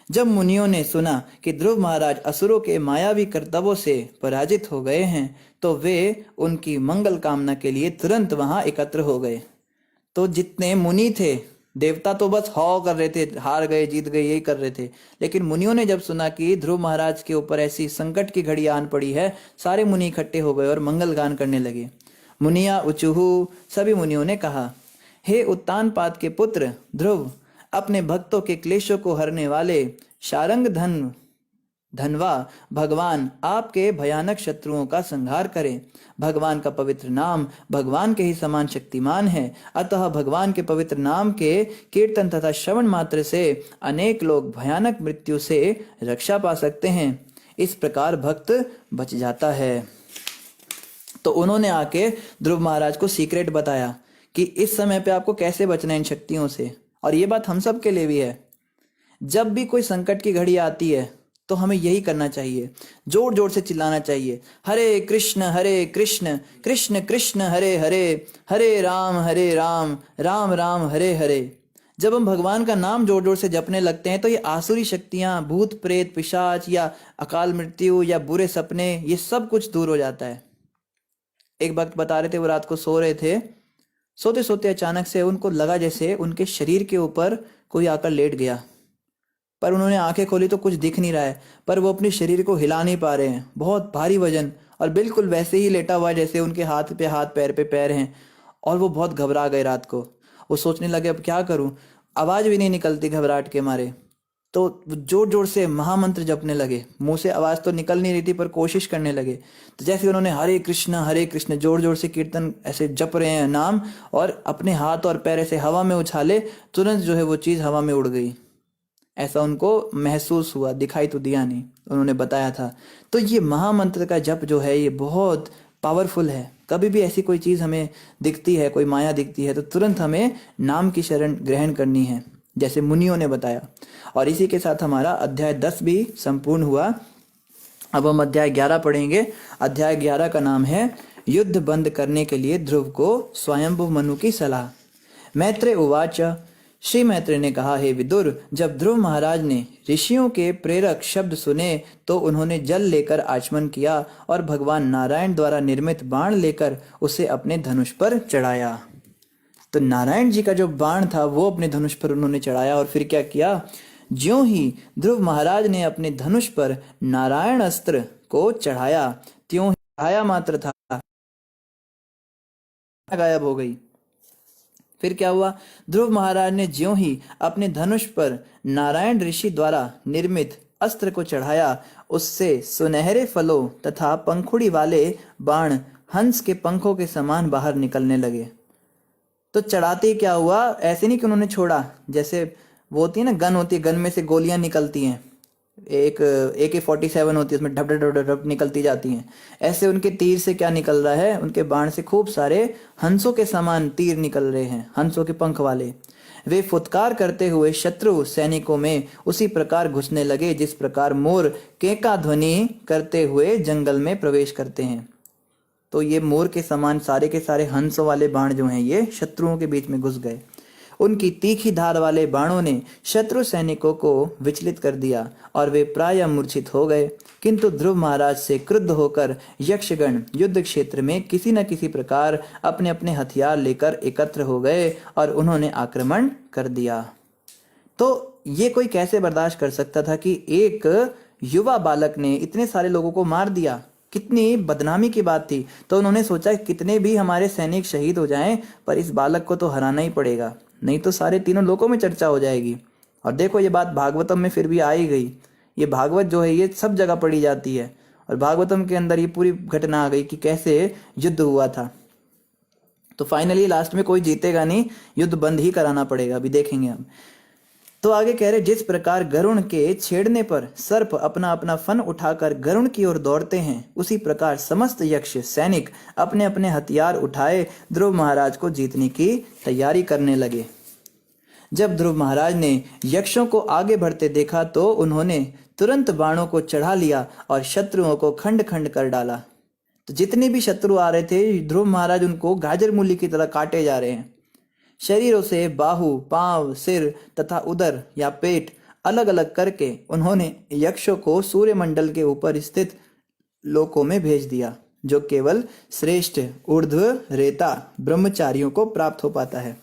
जब मुनियों ने सुना कि ध्रुव महाराज असुरों के मायावी कर्तव्यों से पराजित हो गए हैं तो वे उनकी मंगल कामना के लिए तुरंत वहां एकत्र हो गए। तो जितने मुनि थे, देवता तो बस हौ कर रहे थे, हार गए, जीत गए, यही कर रहे थे। लेकिन मुनियों ने जब सुना कि ध्रुव महाराज के ऊपर ऐसी संकट की घड़ी आन पड़ी है, सारे मुनि इकट्ठे हो गए और मंगल गान करने लगे। मुनिया उचुहु, सभी मुनियों ने कहा, हे उत्तानपाद के पुत्र ध्रुव, अपने भक्तों के क्लेशों को हरने वाले शारंग धनवा भगवान आपके भयानक शत्रुओं का संहार करें। भगवान का पवित्र नाम भगवान के ही समान शक्तिमान है, अतः भगवान के पवित्र नाम के कीर्तन तथा श्रवण मात्र से अनेक लोग भयानक मृत्यु से रक्षा पा सकते हैं। इस प्रकार भक्त बच जाता है। तो उन्होंने आके ध्रुव महाराज को सीक्रेट बताया कि इस समय पे आपको कैसे बचना है इन शक्तियों से। और ये बात हम सब के लिए भी है। जब भी कोई संकट की घड़ी आती है तो हमें यही करना चाहिए, जोर जोर से चिल्लाना चाहिए, हरे कृष्ण कृष्ण कृष्ण हरे हरे, हरे राम राम राम हरे हरे। जब हम भगवान का नाम जोर जोर से जपने लगते हैं तो ये आसुरी शक्तियां, भूत प्रेत, पिशाच या अकाल मृत्यु या बुरे सपने, ये सब कुछ दूर हो जाता है। एक भक्त बता रहे थे, वो रात को सो रहे थे, सोते सोते अचानक से उनको लगा जैसे उनके शरीर के ऊपर कोई आकर लेट गया, पर उन्होंने आंखें खोली तो कुछ दिख नहीं रहा है, पर वो अपने शरीर को हिला नहीं पा रहे हैं, बहुत भारी वजन, और बिल्कुल वैसे ही लेटा हुआ जैसे उनके हाथ पे हाथ, पैर पे पैर हैं। और वो बहुत घबरा गए रात को। वो सोचने लगे अब क्या करूं, आवाज भी नहीं निकलती घबराहट के मारे। तो जोर जोर से महामंत्र जपने लगे, मुंह से आवाज तो निकल नहीं रही थी पर कोशिश करने लगे। तो जैसे उन्होंने हरे कृष्ण जोर जोर से कीर्तन ऐसे जप रहे हैं नाम, और अपने हाथ और पैर ऐसे हवा में उछाले, तुरंत जो है वो चीज हवा में उड़ गई। ऐसा उनको महसूस हुआ, दिखाई तो दिया नहीं, उन्होंने बताया था। तो ये महामंत्र का जप जो है ये बहुत पावरफुल है। कभी भी ऐसी कोई चीज हमें दिखती है, कोई माया दिखती है, तो तुरंत हमें नाम की शरण ग्रहण करनी है, जैसे मुनियों ने बताया। और इसी के साथ हमारा अध्याय 10 भी संपूर्ण हुआ। अब हम अध्याय 11 पढ़ेंगे। अध्याय 11 का नाम है युद्ध बंद करने के लिए ध्रुव को स्वयंभू मनु की सलाह। मैत्रेय उवाच, श्री मैत्रेय ने कहा, हे विदुर, जब ध्रुव महाराज ने ऋषियों के प्रेरक शब्द सुने तो उन्होंने जल लेकर आचमन किया और भगवान नारायण द्वारा निर्मित बाण लेकर उसे अपने धनुष पर चढ़ाया। तो नारायण जी का जो बाण था वो अपने धनुष पर उन्होंने चढ़ाया और फिर क्या किया, ज्यों ही ध्रुव महाराज ने अपने धनुष पर नारायण अस्त्र को चढ़ाया त्यों ही चढ़ाया मात्र था, गायब हो गई। फिर क्या हुआ, ध्रुव महाराज ने ज्यों ही अपने धनुष पर नारायण ऋषि द्वारा निर्मित अस्त्र को चढ़ाया, उससे सुनहरे फलों तथा पंखुड़ी वाले बाण हंस के पंखों के समान बाहर निकलने लगे। तो चढ़ाते ही क्या हुआ, ऐसे नहीं कि उन्होंने छोड़ा, जैसे वो होती है ना गन होती है, गन में से गोलियां निकलती हैं, एक AK-47 होती है, उसमें ढप ढप ढप ढप निकलती जाती हैं। ऐसे उनके तीर से क्या निकल रहा है, उनके बाण से खूब सारे हंसों के समान तीर निकल रहे हैं, हंसों के पंख वाले। वे फुतकार करते हुए शत्रु सैनिकों में उसी प्रकार घुसने लगे जिस प्रकार मोर केका ध्वनि करते हुए जंगल में प्रवेश करते हैं। तो ये मोर के समान सारे के सारे हंसों वाले बाण जो हैं ये शत्रुओं के बीच में घुस गए। उनकी तीखी धार वाले बाणों ने शत्रु सैनिकों को विचलित कर दिया और वे प्रायः मूर्छित हो गए। किंतु ध्रुव महाराज से क्रुद्ध होकर यक्षगण युद्ध क्षेत्र में किसी न किसी प्रकार अपने अपने हथियार लेकर एकत्र हो गए और उन्होंने आक्रमण कर दिया। तो ये कोई कैसे बर्दाश्त कर सकता था कि एक युवा बालक ने इतने सारे लोगों को मार दिया, कितनी बदनामी की बात थी। तो उन्होंने सोचा कितने भी हमारे सैनिक शहीद हो जाएं पर इस बालक को तो हराना ही पड़ेगा, नहीं तो सारे तीनों लोकों में चर्चा हो जाएगी। और देखो ये बात भागवतम में फिर भी आ ही गई। ये भागवत जो है ये सब जगह पढ़ी जाती है और भागवतम के अंदर ये पूरी घटना आ गई कि कैसे युद्ध हुआ था। तो फाइनली लास्ट में कोई जीतेगा नहीं, युद्ध बंद ही कराना पड़ेगा, अभी देखेंगे हम। तो आगे कह रहे, जिस प्रकार गरुण के छेड़ने पर सर्प अपना अपना फन उठाकर गरुण की ओर दौड़ते हैं, उसी प्रकार समस्त यक्ष सैनिक अपने अपने हथियार उठाए ध्रुव महाराज को जीतने की तैयारी करने लगे। जब ध्रुव महाराज ने यक्षों को आगे बढ़ते देखा तो उन्होंने तुरंत बाणों को चढ़ा लिया और शत्रुओं को खंड खंड कर डाला। तो जितने भी शत्रु आ रहे थे ध्रुव महाराज उनको गाजर मूली की तरह काटे जा रहे हैं। शरीरों से बाहु, पांव, सिर तथा उदर या पेट अलग अलग करके उन्होंने यक्षों को सूर्यमंडल के ऊपर स्थित लोकों में भेज दिया, जो केवल श्रेष्ठ ऊर्ध्व रेता ब्रह्मचारियों को प्राप्त हो पाता है।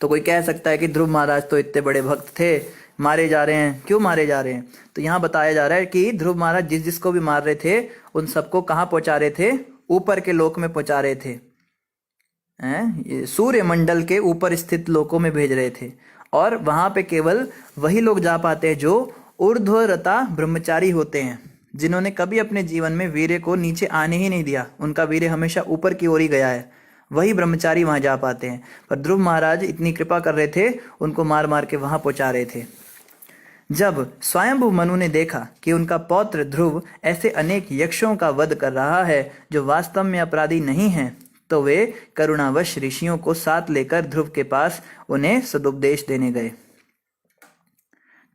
तो कोई कह सकता है कि ध्रुव महाराज तो इतने बड़े भक्त थे, मारे जा रहे हैं, क्यों मारे जा रहे हैं? तो यहाँ बताया जा रहा है कि ध्रुव महाराज जिस जिसको भी मार रहे थे उन सबको कहाँ पहुंचा रहे थे? ऊपर के लोक में पहुंचा रहे थे, सूर्य मंडल के ऊपर स्थित लोकों में भेज रहे थे। और वहां पे केवल वही लोग जा पाते हैं जो ऊर्ध्वरता ब्रह्मचारी होते हैं, जिन्होंने कभी अपने जीवन में वीर्य को नीचे आने ही नहीं दिया, उनका वीर्य हमेशा ऊपर की ओर ही गया है, वही ब्रह्मचारी वहां जा पाते हैं। पर ध्रुव महाराज इतनी कृपा कर रहे थे, उनको मार मार के वहां पहुंचा रहे थे। जब स्वयंभू मनु ने देखा कि उनका पौत्र ध्रुव ऐसे अनेक यक्षों का वध कर रहा है जो वास्तव में अपराधी नहीं हैं, तो वे करुणावश ऋषियों को साथ लेकर ध्रुव के पास उन्हें सदुपदेश देने गए।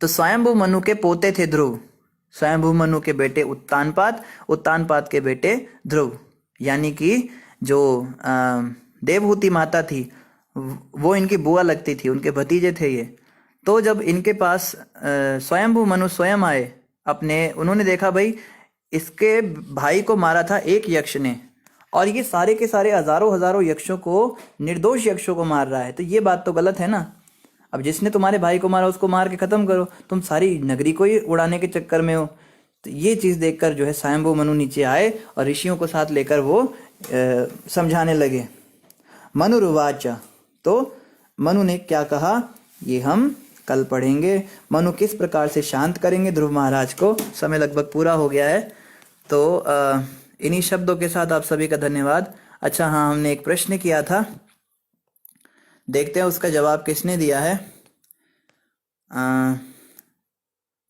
तो स्वयंभू मनु के पोते थे ध्रुव, स्वयंभू मनु के बेटे उत्तानपाद, उत्तानपाद के बेटे ध्रुव, यानी कि जो देवहूति माता थी वो इनकी बुआ लगती थी, उनके भतीजे थे ये। तो जब इनके पास स्वयंभू मनु स्वयं आए अपने, उन्होंने देखा भाई इसके भाई को मारा था एक यक्ष ने और ये सारे के सारे हजारों हजारों यक्षों को, निर्दोष यक्षों को मार रहा है, तो ये बात तो गलत है ना। अब जिसने तुम्हारे भाई को मारा उसको मार के खत्म करो, तुम सारी नगरी को ही उड़ाने के चक्कर में हो। तो ये चीज देखकर जो है स्वयंभू मनु नीचे आए और ऋषियों को साथ लेकर वो समझाने लगे। मनुरुवाच, तो मनु ने क्या कहा ये हम कल पढ़ेंगे। मनु किस प्रकार से शांत करेंगे ध्रुव महाराज को। समय लगभग पूरा हो गया है, तो इन्हीं शब्दों के साथ आप सभी का धन्यवाद। अच्छा हाँ, हमने एक प्रश्न किया था, देखते हैं उसका जवाब किसने दिया है।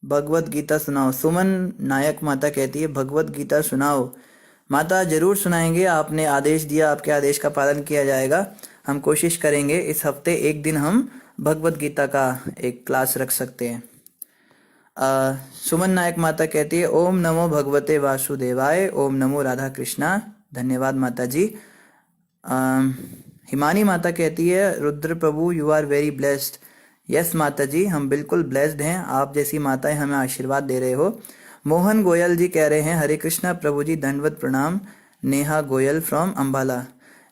भगवत गीता सुनाओ, सुमन नायक माता कहती है भगवत गीता सुनाओ। माता जरूर सुनाएंगे, आपने आदेश दिया, आपके आदेश का पालन किया जाएगा। हम कोशिश करेंगे इस हफ्ते एक दिन हम भगवत गीता का एक क्लास रख सकते हैं। सुमन नायक माता कहती है ओम नमो भगवते वासुदेवाय, ओम नमो राधा कृष्णा धन्यवाद माता जी। हिमानी माता कहती है, Rudra Prabhu you are very blessed. Yes माता जी, हम बिल्कुल ब्लेस्ड हैं, आप जैसी माताएं हमें आशीर्वाद दे रहे हो। मोहन गोयल जी कह रहे हैं, हरे कृष्णा प्रभु जी, दंडवत प्रणाम। नेहा गोयल फ्रॉम अंबाला।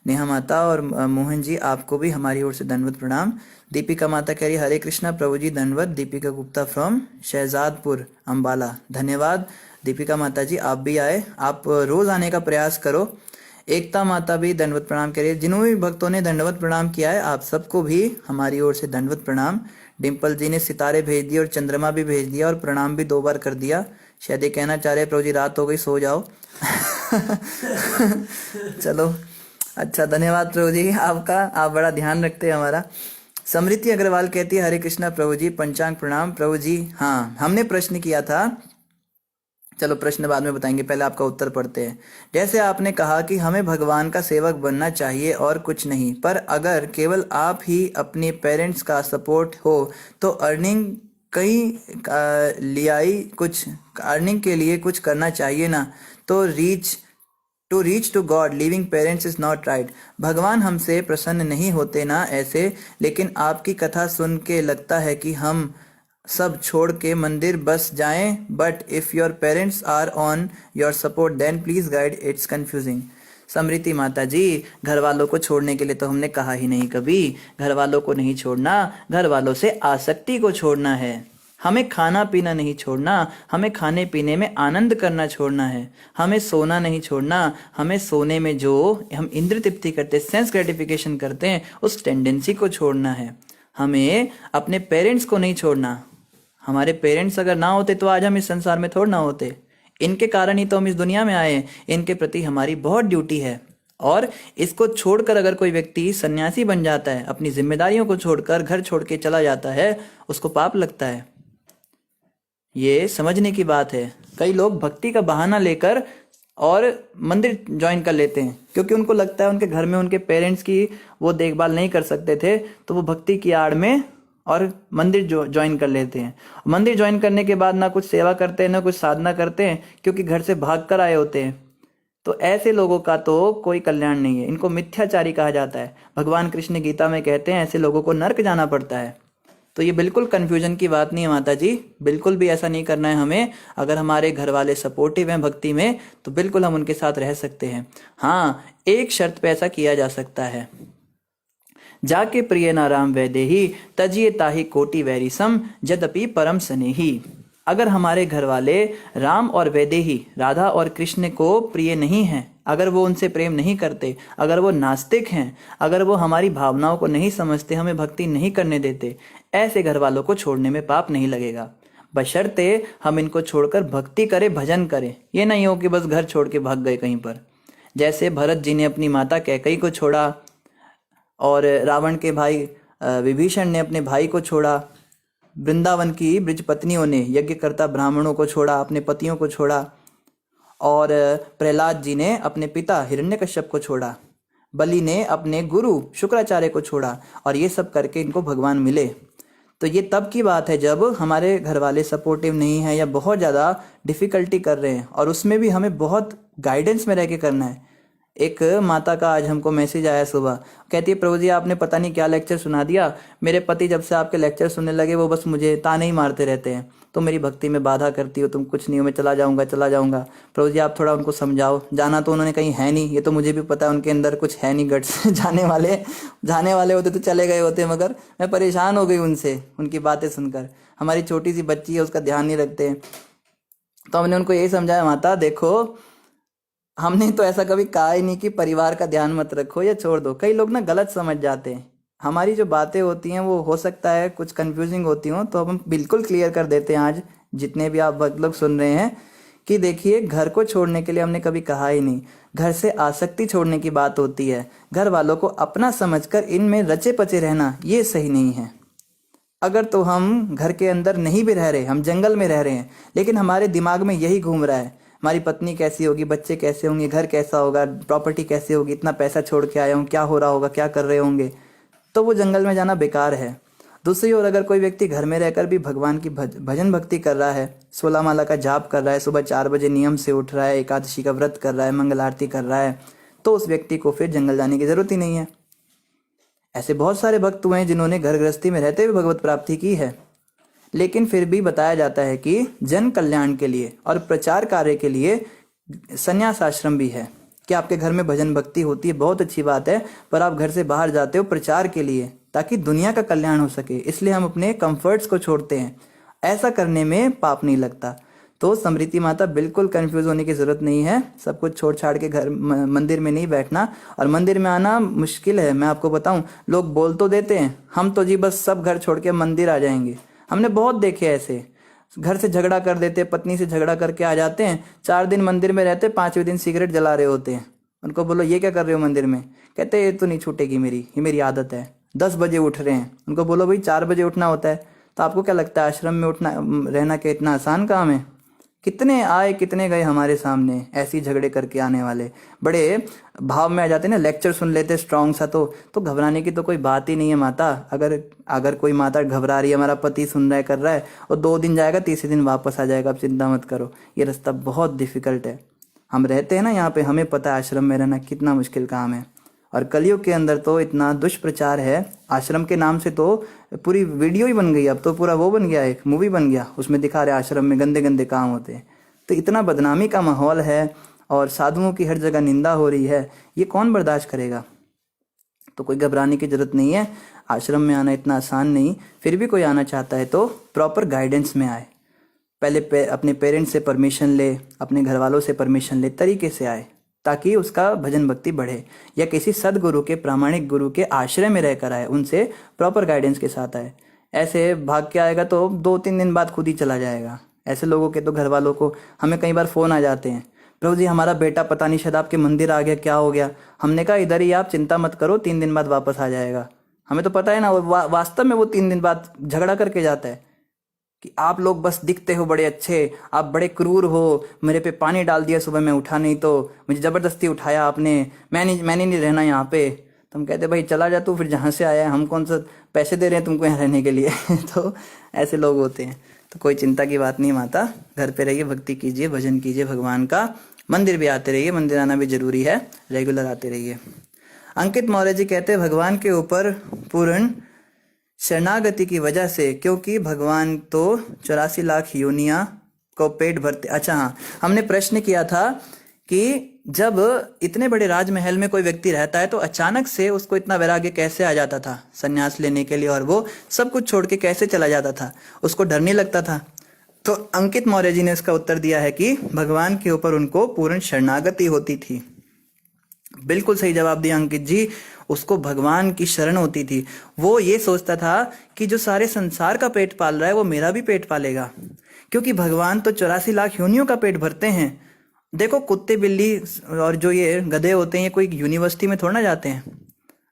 नेहा माता और मोहन जी, आपको भी हमारी ओर से दंडवत प्रणाम। दीपिका माता कह रही, हरे कृष्णा प्रभु जी, दंडवत। दीपिका गुप्ता फ्रॉम शहजादपुर अंबाला। धन्यवाद दीपिका माता जी, आप भी आए, आप रोज आने का प्रयास करो। एकता माता भी दंडवत प्रणाम करिए। जिन्होंने भी भक्तों ने दंडवत प्रणाम किया है, आप सबको भी हमारी ओर से दंडवत प्रणाम। डिम्पल जी ने सितारे भेज दिए और चंद्रमा भी भेज दिया और प्रणाम भी 2 बार कर दिया। शायद ये कहना चाह रहे, प्रभु जी रात हो गई, सो जाओ। चलो अच्छा, धन्यवाद प्रभु जी आपका, आप बड़ा ध्यान रखते हैं हमारा। समृति अग्रवाल कहती है, हरे कृष्णा प्रभु जी, पंचांग प्रणाम। प्रभु जी हाँ, हमने प्रश्न किया था, चलो प्रश्न बाद में बताएंगे, पहले आपका उत्तर पढ़ते हैं। जैसे आपने कहा कि हमें भगवान का सेवक बनना चाहिए और कुछ नहीं, पर अगर केवल आप ही अपने पेरेंट्स का सपोर्ट हो तो अर्निंग के लिए कुछ करना चाहिए ना। तो reach to God living parents is not right. भगवान हमसे प्रसन्न नहीं होते ना ऐसे, लेकिन आपकी कथा सुन के लगता है कि हम सब छोड़ के मंदिर बस जाएं, but if your parents are on your support then please guide, it's confusing. Smriti माता जी, घर वालों को छोड़ने के लिए तो हमने कहा ही नहीं कभी, घर वालों को नहीं छोड़ना, घर वालों से आसक्ति को छोड़ना है। हमें खाना पीना नहीं छोड़ना, हमें खाने पीने में आनंद करना छोड़ना है। हमें सोना नहीं छोड़ना, हमें सोने में जो हम इंद्र तृप्ति करते, सेंस ग्रेटिफिकेशन करते हैं, उस टेंडेंसी को छोड़ना है। हमें अपने पेरेंट्स को नहीं छोड़ना। हमारे पेरेंट्स अगर ना होते तो आज हम इस संसार में थोड़ा ना होते, इनके कारण ही तो हम इस दुनिया में आए हैं। इनके प्रति हमारी बहुत ड्यूटी है, और इसको छोड़कर अगर कोई व्यक्ति सन्यासी बन जाता है, अपनी जिम्मेदारियों को छोड़कर घर छोड़ के चला जाता है, उसको पाप लगता है। ये समझने की बात है। कई लोग भक्ति का बहाना लेकर और मंदिर ज्वाइन कर लेते हैं, क्योंकि उनको लगता है उनके घर में उनके पेरेंट्स की वो देखभाल नहीं कर सकते थे, तो वो भक्ति की आड़ में और मंदिर ज्वाइन कर लेते हैं। मंदिर ज्वाइन करने के बाद ना कुछ सेवा करते हैं, ना कुछ साधना करते हैं, क्योंकि घर से भाग कर आए होते हैं। तो ऐसे लोगों का तो कोई कल्याण नहीं है, इनको मिथ्याचारी कहा जाता है। भगवान कृष्ण गीता में कहते हैं ऐसे लोगों को नर्क जाना पड़ता है। तो ये बिल्कुल कन्फ्यूजन की बात नहीं है माता जी, बिल्कुल भी ऐसा नहीं करना है हमें। अगर हमारे घर वाले सपोर्टिव हैं भक्ति में, तो बिल्कुल हम उनके साथ रह सकते हैं। हाँ, एक शर्त पे ऐसा किया जा सकता है, जाके प्रिय नाराम वैदेही तजिए ताहि कोटि वैरिसम यद्यपि परम स्नेही। अगर हमारे घर वाले राम और वैदेही, राधा और कृष्ण को प्रिय नहीं हैं, अगर वो उनसे प्रेम नहीं करते, अगर वो नास्तिक हैं, अगर वो हमारी भावनाओं को नहीं समझते, हमें भक्ति नहीं करने देते, ऐसे घर वालों को छोड़ने में पाप नहीं लगेगा, बशर्ते हम इनको छोड़कर भक्ति करें, भजन करें। ये नहीं हो कि बस घर छोड़ के भाग गए कहीं पर। जैसे भरत जी ने अपनी माता कैकेयी को छोड़ा, और रावण के भाई विभीषण ने अपने भाई को छोड़ा, वृंदावन की ब्रज पत्नियों ने यज्ञकर्ता ब्राह्मणों को छोड़ा, अपने पतियों को छोड़ा, और प्रहलाद जी ने अपने पिता हिरण्यकश्यप को छोड़ा, बलि ने अपने गुरु शुक्राचार्य को छोड़ा, और ये सब करके इनको भगवान मिले। तो ये तब की बात है जब हमारे घर वाले सपोर्टिव नहीं है या बहुत ज़्यादा डिफिकल्टी कर रहे हैं, और उसमें भी हमें बहुत गाइडेंस में रह के करना है। एक माता का आज हमको मैसेज आया सुबह, कहती है प्रभु जी आपने पता नहीं क्या लेक्चर सुना दिया, मेरे पति जब से आपके लेक्चर सुनने लगे वो बस मुझे ताने ही मारते रहते हैं, तो मेरी भक्ति में बाधा करती हो, तुम कुछ नहीं हो, मैं चला जाऊंगा। प्रभु जी आप थोड़ा उनको समझाओ। जाना तो उन्होंने कहीं है नहीं, ये तो मुझे भी पता है, उनके अंदर कुछ है नहीं गट्स। जाने वाले होते तो चले गए होते, मगर मैं परेशान हो गई उनसे, उनकी बातें सुनकर। हमारी छोटी सी बच्ची है, उसका ध्यान नहीं रखते। तो हमने उनको यही समझाया, माता देखो हमने तो ऐसा कभी कहा ही नहीं कि परिवार का ध्यान मत रखो या छोड़ दो। कई लोग ना गलत समझ जाते हैं, हमारी जो बातें होती हैं वो हो सकता है कुछ कंफ्यूजिंग होती हो, तो हम बिल्कुल क्लियर कर देते हैं आज जितने भी आप भक्त लोग सुन रहे हैं कि देखिए घर को छोड़ने के लिए हमने कभी कहा ही नहीं, घर से आसक्ति छोड़ने की बात होती है। घर वालों को अपना समझकर इनमें रचे पचे रहना ये सही नहीं है। अगर तो हम घर के अंदर नहीं भी रह रहे, हम जंगल में रह रहे हैं, लेकिन हमारे दिमाग में यही घूम रहा है, हमारी पत्नी कैसी होगी, बच्चे कैसे होंगे, घर कैसा होगा, प्रॉपर्टी कैसे होगी, इतना पैसा छोड़ के आया हूँ, क्या हो रहा होगा, क्या कर रहे होंगे, तो वो जंगल में जाना बेकार है। दूसरी ओर अगर कोई व्यक्ति घर में रहकर भी भगवान की भजन भक्ति कर रहा है, 16 माला का जाप कर रहा है, सुबह 4 बजे नियम से उठ रहा है, एकादशी का व्रत कर रहा है, मंगल आरती कर रहा है, तो उस व्यक्ति को फिर जंगल जाने की जरूरत ही नहीं है। ऐसे बहुत सारे भक्त हुए हैं जिन्होंने घर गृहस्थी में रहते हुए भगवत प्राप्ति की है, लेकिन फिर भी बताया जाता है कि जन कल्याण के लिए और प्रचार कार्य के लिए संन्यास आश्रम भी है। कि आपके घर में भजन भक्ति होती है, बहुत अच्छी बात है, पर आप घर से बाहर जाते हो प्रचार के लिए, ताकि दुनिया का कल्याण हो सके, इसलिए हम अपने कंफर्ट्स को छोड़ते हैं। ऐसा करने में पाप नहीं लगता। तो स्मृति माता, बिल्कुल कंफ्यूज होने की जरूरत नहीं है। सब कुछ छोड़ छाड़ के घर मंदिर में नहीं बैठना, और मंदिर में आना मुश्किल है। मैं आपको बताऊं, लोग बोल तो देते हैं हम तो जी बस सब घर छोड़ के मंदिर आ जाएंगे। हमने बहुत देखे ऐसे, घर से झगड़ा कर देते, पत्नी से झगड़ा करके आ जाते हैं, 4 दिन मंदिर में रहते, 5वें दिन सिगरेट जला रहे होते हैं। उनको बोलो ये क्या कर रहे हो मंदिर में, कहते ये तो नहीं छूटेगी मेरी, ये मेरी आदत है। 10 बजे उठ रहे हैं, उनको बोलो भाई 4 बजे उठना होता है। तो आपको क्या लगता है आश्रम में उठना रहना क्या इतना आसान काम है? कितने आए कितने गए हमारे सामने ऐसे ही झगड़े करके आने वाले, बड़े भाव में आ जाते ना, लेक्चर सुन लेते स्ट्रांग सा। तो घबराने की तो कोई बात ही नहीं है माता। अगर कोई माता घबरा रही है, हमारा पति सुन रहा है कर रहा है, और 2 दिन जाएगा, तीसरे दिन वापस आ जाएगा, आप चिंता मत करो। ये रास्ता बहुत डिफिकल्ट है। हम रहते हैं ना यहाँ पे, हमें पता है आश्रम में रहना कितना मुश्किल काम है। और कलयुग के अंदर तो इतना दुष्प्रचार है आश्रम के नाम से, तो पूरी वीडियो ही बन गई। अब तो पूरा वो बन गया, एक मूवी बन गया, उसमें दिखा रहे आश्रम में गंदे गंदे काम होते हैं। तो इतना बदनामी का माहौल है और साधुओं की हर जगह निंदा हो रही है, ये कौन बर्दाश्त करेगा? तो कोई घबराने की जरूरत नहीं है। आश्रम में आना इतना आसान नहीं, फिर भी कोई आना चाहता है तो प्रॉपर गाइडेंस में आए। पहले अपने पेरेंट्स से परमिशन ले, अपने घर वालों से परमिशन ले, तरीके से आए, ताकि उसका भजन भक्ति बढ़े। या किसी सदगुरु के, प्रामाणिक गुरु के आश्रय में रहकर आए, उनसे प्रॉपर गाइडेंस के साथ आए। ऐसे भाग के आएगा तो 2-3 दिन बाद खुद ही चला जाएगा। ऐसे लोगों के तो घर वालों को, हमें कई बार फ़ोन आ जाते हैं, प्रभु जी हमारा बेटा पता नहीं शायद आपके मंदिर आ गया, क्या हो गया? हमने कहा इधर ही आप चिंता मत करो, 3 दिन बाद वापस आ जाएगा। हमें तो पता है ना, वास्तव में वो 3 दिन बाद झगड़ा करके जाता है कि आप लोग बस दिखते हो बड़े अच्छे, आप बड़े क्रूर हो, मेरे पे पानी डाल दिया सुबह, मैं उठा नहीं तो मुझे ज़बरदस्ती उठाया आपने, मैंने नहीं रहना यहाँ पे। तो हम कहते भाई चला जा तू, फिर जहाँ से आया है, हम कौन सा पैसे दे रहे हैं तुमको यहाँ रहने के लिए? तो ऐसे लोग होते हैं। तो कोई चिंता की बात नहीं माता, घर पे रहिए, भक्ति कीजिए, भजन कीजिए भगवान का, मंदिर भी आते रहिए, मंदिर आना भी जरूरी है, रेगुलर आते रहिए। अंकित मौर्य जी कहते हैं भगवान के ऊपर पूर्ण शरणागति की वजह से, क्योंकि भगवान तो 84 लाख योनियां को पेट भरते। अच्छा हाँ, हमने प्रश्न किया था कि जब इतने बड़े राजमहल में कोई व्यक्ति रहता है तो अचानक से उसको इतना वैराग्य कैसे आ जाता था संन्यास लेने के लिए, और वो सब कुछ छोड़ के कैसे चला जाता था? उसको डर नहीं लगता था? तो अंकित मौर्य जी ने इसका उत्तर दिया है कि भगवान के ऊपर उनको पूर्ण शरणागति होती थी। बिल्कुल सही जवाब दिया अंकित जी। उसको भगवान की शरण होती थी। वो ये सोचता था कि जो सारे संसार का पेट पाल रहा है वो मेरा भी पेट पालेगा, क्योंकि भगवान तो 84 लाख योनियों का पेट भरते हैं। देखो कुत्ते बिल्ली और जो ये गधे होते हैं, ये कोई यूनिवर्सिटी में थोड़ा ना जाते हैं।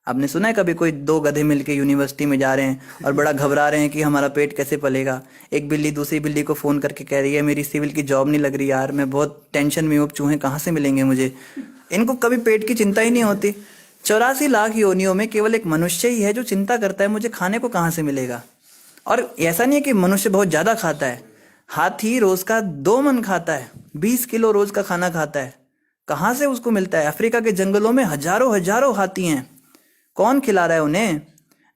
आपने सुना है कभी कोई 2 गधे मिलके यूनिवर्सिटी में जा रहे हैं और बड़ा घबरा रहे हैं कि हमारा पेट कैसे पलेगा? एक बिल्ली दूसरी बिल्ली को फोन करके कह रही है मेरी सिविल की जॉब नहीं लग रही यार, मैं बहुत टेंशन में हूँ, चूहे कहाँ से मिलेंगे मुझे? इनको कभी पेट की चिंता ही नहीं होती। 84 लाख योनियों में केवल एक मनुष्य ही है जो चिंता करता है मुझे खाने को कहाँ से मिलेगा। और ऐसा नहीं है कि मनुष्य बहुत ज्यादा खाता है, हाथी रोज का 2 मन खाता है, 20 किलो रोज का खाना खाता है। कहाँ से उसको मिलता है? अफ्रीका के जंगलों में हजारों हजारों हाथी हैं। कौन खिला रहा है उन्हें?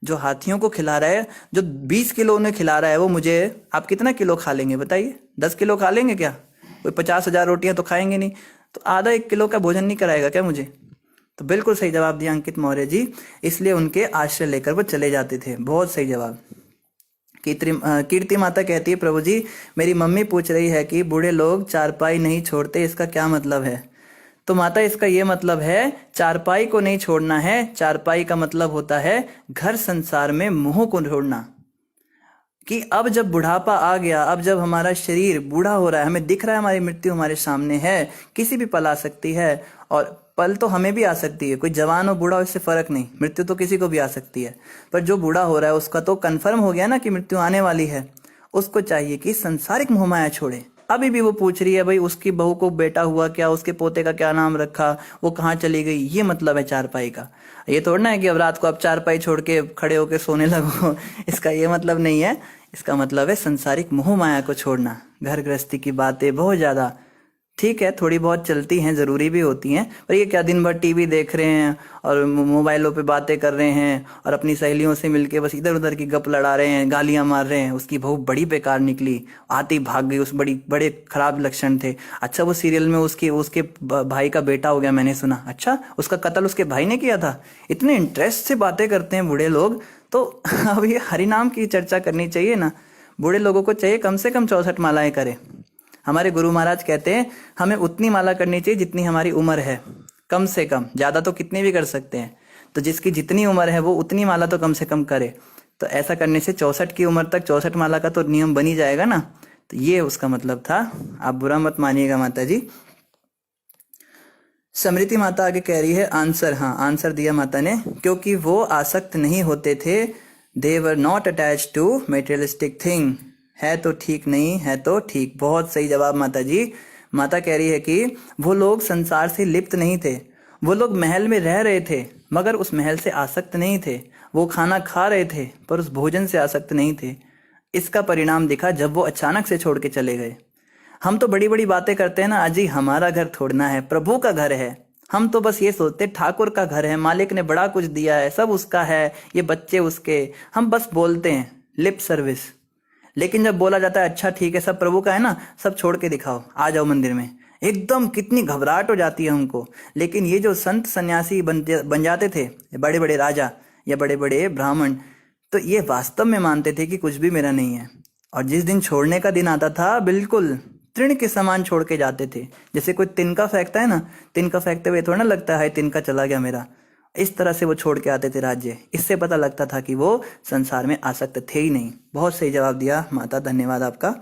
जो हाथियों को खिला रहा है, जो 20 किलो उन्हें खिला रहा है, वो मुझे, आप कितना किलो खा लेंगे बताइए? 10 किलो खा लेंगे क्या? कोई 50,000 रोटियां तो खाएंगे नहीं, तो आधा 1 किलो का भोजन नहीं कराएगा क्या मुझे? तो बिल्कुल सही जवाब दिया अंकित मौर्य जी, इसलिए उनके आश्रय लेकर वो चले जाते थे। बहुत सही जवाब। कीर्ति माता कहती है प्रभु जी मेरी मम्मी पूछ रही है कि बूढ़े लोग चारपाई नहीं छोड़ते, इसका क्या मतलब है? तो माता इसका ये मतलब है, चारपाई को नहीं छोड़ना है। चारपाई का मतलब होता है घर संसार में मोह को छोड़ना। कि अब जब बुढ़ापा आ गया, अब जब हमारा शरीर बूढ़ा हो रहा है, हमें दिख रहा है हमारी मृत्यु हमारे सामने है, किसी भी पल आ सकती है, और पल तो हमें भी आ सकती है, कोई जवान हो बूढ़ा हो इससे फर्क नहीं, मृत्यु तो किसी को भी आ सकती है। पर जो बूढ़ा हो रहा है उसका तो कंफर्म हो गया ना कि मृत्यु आने वाली है। उसको चाहिए कि संसारिक मोहमाया छोड़े, अभी भी वो पूछ रही है भाई उसकी बहू को बेटा हुआ क्या, उसके पोते का क्या नाम रखा, वो कहाँ चली गई। ये मतलब है चारपाई का। ये थोड़ा ना है कि अब रात को आप चारपाई छोड़ के खड़े होके सोने लगो इसका ये मतलब नहीं है। इसका मतलब है संसारिक मोह माया को छोड़ना। घर गृहस्थी की बातें बहुत ज्यादा ठीक है, थोड़ी बहुत चलती हैं, ज़रूरी भी होती हैं, पर ये क्या दिन भर टीवी देख रहे हैं और मोबाइलों पे बातें कर रहे हैं और अपनी सहेलियों से मिलके बस इधर उधर की गप लड़ा रहे हैं, गालियां मार रहे हैं। उसकी बहू बड़ी बेकार निकली, आती भाग गई, उस बड़े खराब लक्षण थे। अच्छा वो सीरियल में उसके उसके भाई का बेटा हो गया, मैंने सुना। अच्छा उसका कत्ल उसके भाई ने किया था। इतने इंटरेस्ट से बातें करते हैं बूढ़े लोग। तो अब ये हरिनाम की चर्चा करनी चाहिए ना। बूढ़े लोगों को चाहिए कम से कम 64 मालाएं करें। हमारे गुरु महाराज कहते हैं हमें उतनी माला करनी चाहिए जितनी हमारी उम्र है, कम से कम। ज्यादा तो कितनी भी कर सकते हैं, तो जिसकी जितनी उम्र है वो उतनी माला तो कम से कम करे। तो ऐसा करने से 64 की उम्र तक 64 माला का तो नियम बन ही जाएगा ना। तो ये उसका मतलब था, आप बुरा मत मानिएगा माता जी। समृति माता आगे कह रही है आंसर, हाँ आंसर दिया माता ने, क्योंकि वो आसक्त नहीं होते थे। They were not attach to materialistic thing. है तो ठीक, नहीं है तो ठीक। बहुत सही जवाब माता जी। माता कह रही है कि वो लोग संसार से लिप्त नहीं थे। वो लोग महल में रह रहे थे मगर उस महल से आसक्त नहीं थे। वो खाना खा रहे थे पर उस भोजन से आसक्त नहीं थे। इसका परिणाम दिखा जब वो अचानक से छोड़ के चले गए। हम तो बड़ी बड़ी बातें करते हैं ना, अजी हमारा घर थोड़ना है, प्रभु का घर है। हम तो बस ये सोचते ठाकुर का घर है, मालिक ने बड़ा कुछ दिया है, सब उसका है, ये बच्चे उसके। हम बस बोलते हैं, लिप सर्विस। लेकिन जब बोला जाता है अच्छा ठीक है सब प्रभु का है ना, सब छोड़ के दिखाओ, आ जाओ मंदिर में, एकदम कितनी घबराहट हो जाती है हमको। लेकिन ये जो संत सन्यासी बन जाते थे, बड़े बड़े राजा या बड़े बड़े ब्राह्मण, तो ये वास्तव में मानते थे कि कुछ भी मेरा नहीं है। और जिस दिन छोड़ने का दिन आता था, बिल्कुल तृण के समान छोड़ के जाते थे। जैसे कोई तिनका फेंकता है ना, तिनका फेंकते हुए थोड़ा ना लगता है तिनका चला गया मेरा। इस तरह से वो छोड़ के आते थे राज्य। इससे पता लगता था कि वो संसार में आसक्त थे ही नहीं। बहुत सही जवाब दिया माता, धन्यवाद आपका।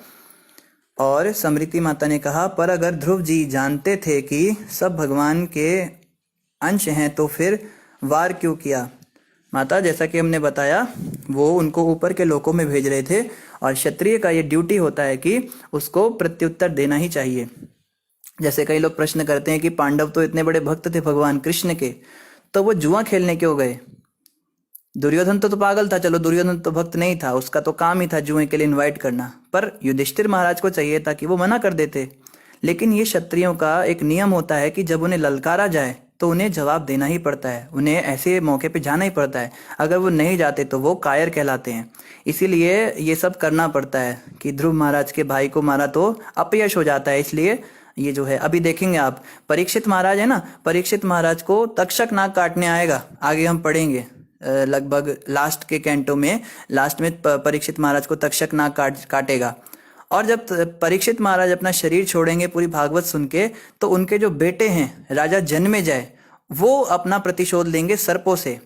और समृति माता ने कहा पर अगर ध्रुव जी जानते थे कि सब भगवान के अंश हैं तो फिर वार क्यों किया। माता जैसा कि हमने बताया, वो उनको ऊपर के लोकों में भेज रहे थे और क्षत्रिय का ये ड्यूटी होता है कि उसको प्रत्युत्तर देना ही चाहिए। जैसे कई लोग प्रश्न करते हैं कि पांडव तो इतने बड़े भक्त थे भगवान कृष्ण के, तो वो जुआ खेलने क्यों गए। दुर्योधन तो पागल था, चलो दुर्योधन तो भक्त नहीं था, उसका तो काम ही था जुए के लिए इनवाइट करना। पर युधिष्ठिर महाराज को चाहिए था कि वो मना कर देते। लेकिन ये क्षत्रियों का एक नियम होता है कि जब उन्हें ललकारा जाए तो उन्हें जवाब देना ही पड़ता है, उन्हें ऐसे मौके पे जाना ही पड़ता है। अगर वो नहीं जाते तो वो कायर कहलाते हैं। इसीलिए ये सब करना पड़ता है कि ध्रुव महाराज के भाई को मारा तो अपयश हो जाता है। इसलिए ये जो है, अभी देखेंगे आप, परीक्षित महाराज है ना, परीक्षित महाराज को तक्षक नाक काटने आएगा, आगे हम पढ़ेंगे लगभग लास्ट के कैंटो में, लास्ट में परीक्षित महाराज को तक्षक नाक काटेगा। और जब परीक्षित महाराज अपना शरीर छोड़ेंगे पूरी भागवत सुन के, तो उनके जो बेटे हैं राजा जन्मेजय, वो अपना प्रतिशोध लेंगे सर्पों से।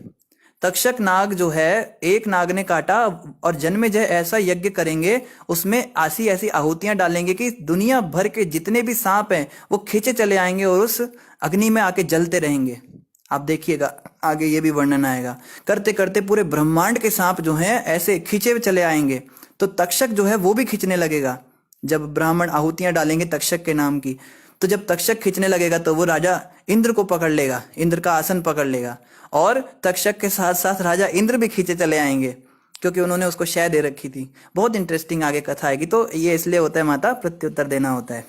तक्षक नाग जो है, एक नाग ने काटा और जन्मेजय ऐसा यज्ञ करेंगे, उसमें ऐसी ऐसी आहुतियां डालेंगे कि दुनिया भर के जितने भी सांप हैं वो खींचे चले आएंगे और उस अग्नि में आके जलते रहेंगे। आप देखिएगा आगे ये भी वर्णन आएगा। करते करते पूरे ब्रह्मांड के सांप जो हैं ऐसे खींचे चले आएंगे। तो तक्षक जो है वो भी खींचने लगेगा। जब ब्राह्मण आहुतियां डालेंगे तक्षक के नाम की, तो जब तक्षक खींचने लगेगा तो वो राजा इंद्र को पकड़ लेगा, इंद्र का आसन पकड़ लेगा। और तक्षक के साथ साथ राजा इंद्र भी खींचे चले आएंगे, क्योंकि उन्होंने उसको शय दे रखी थी। बहुत इंटरेस्टिंग आगे कथा आएगी। तो ये इसलिए होता है माता, प्रत्युत्तर देना होता है।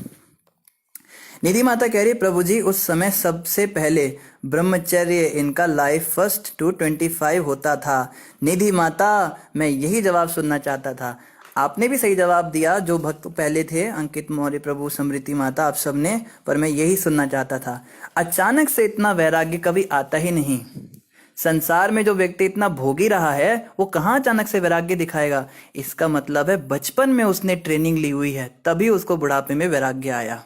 निधि माता कह रही है प्रभु जी उस समय सबसे पहले ब्रह्मचर्य इनका लाइफ फर्स्ट टू 25 होता था। निधि माता मैं यही जवाब सुनना चाहता था। आपने भी सही जवाब दिया, जो भक्त पहले थे, अंकित मौर्य प्रभु, समृति माता, आप सबने, पर मैं यही सुनना चाहता था। अचानक से इतना वैराग्य कभी आता ही नहीं। संसार में जो व्यक्ति इतना भोगी रहा है वो कहाँ अचानक से वैराग्य दिखाएगा। इसका मतलब है बचपन में उसने ट्रेनिंग ली हुई है, तभी उसको बुढ़ापे में वैराग्य आया।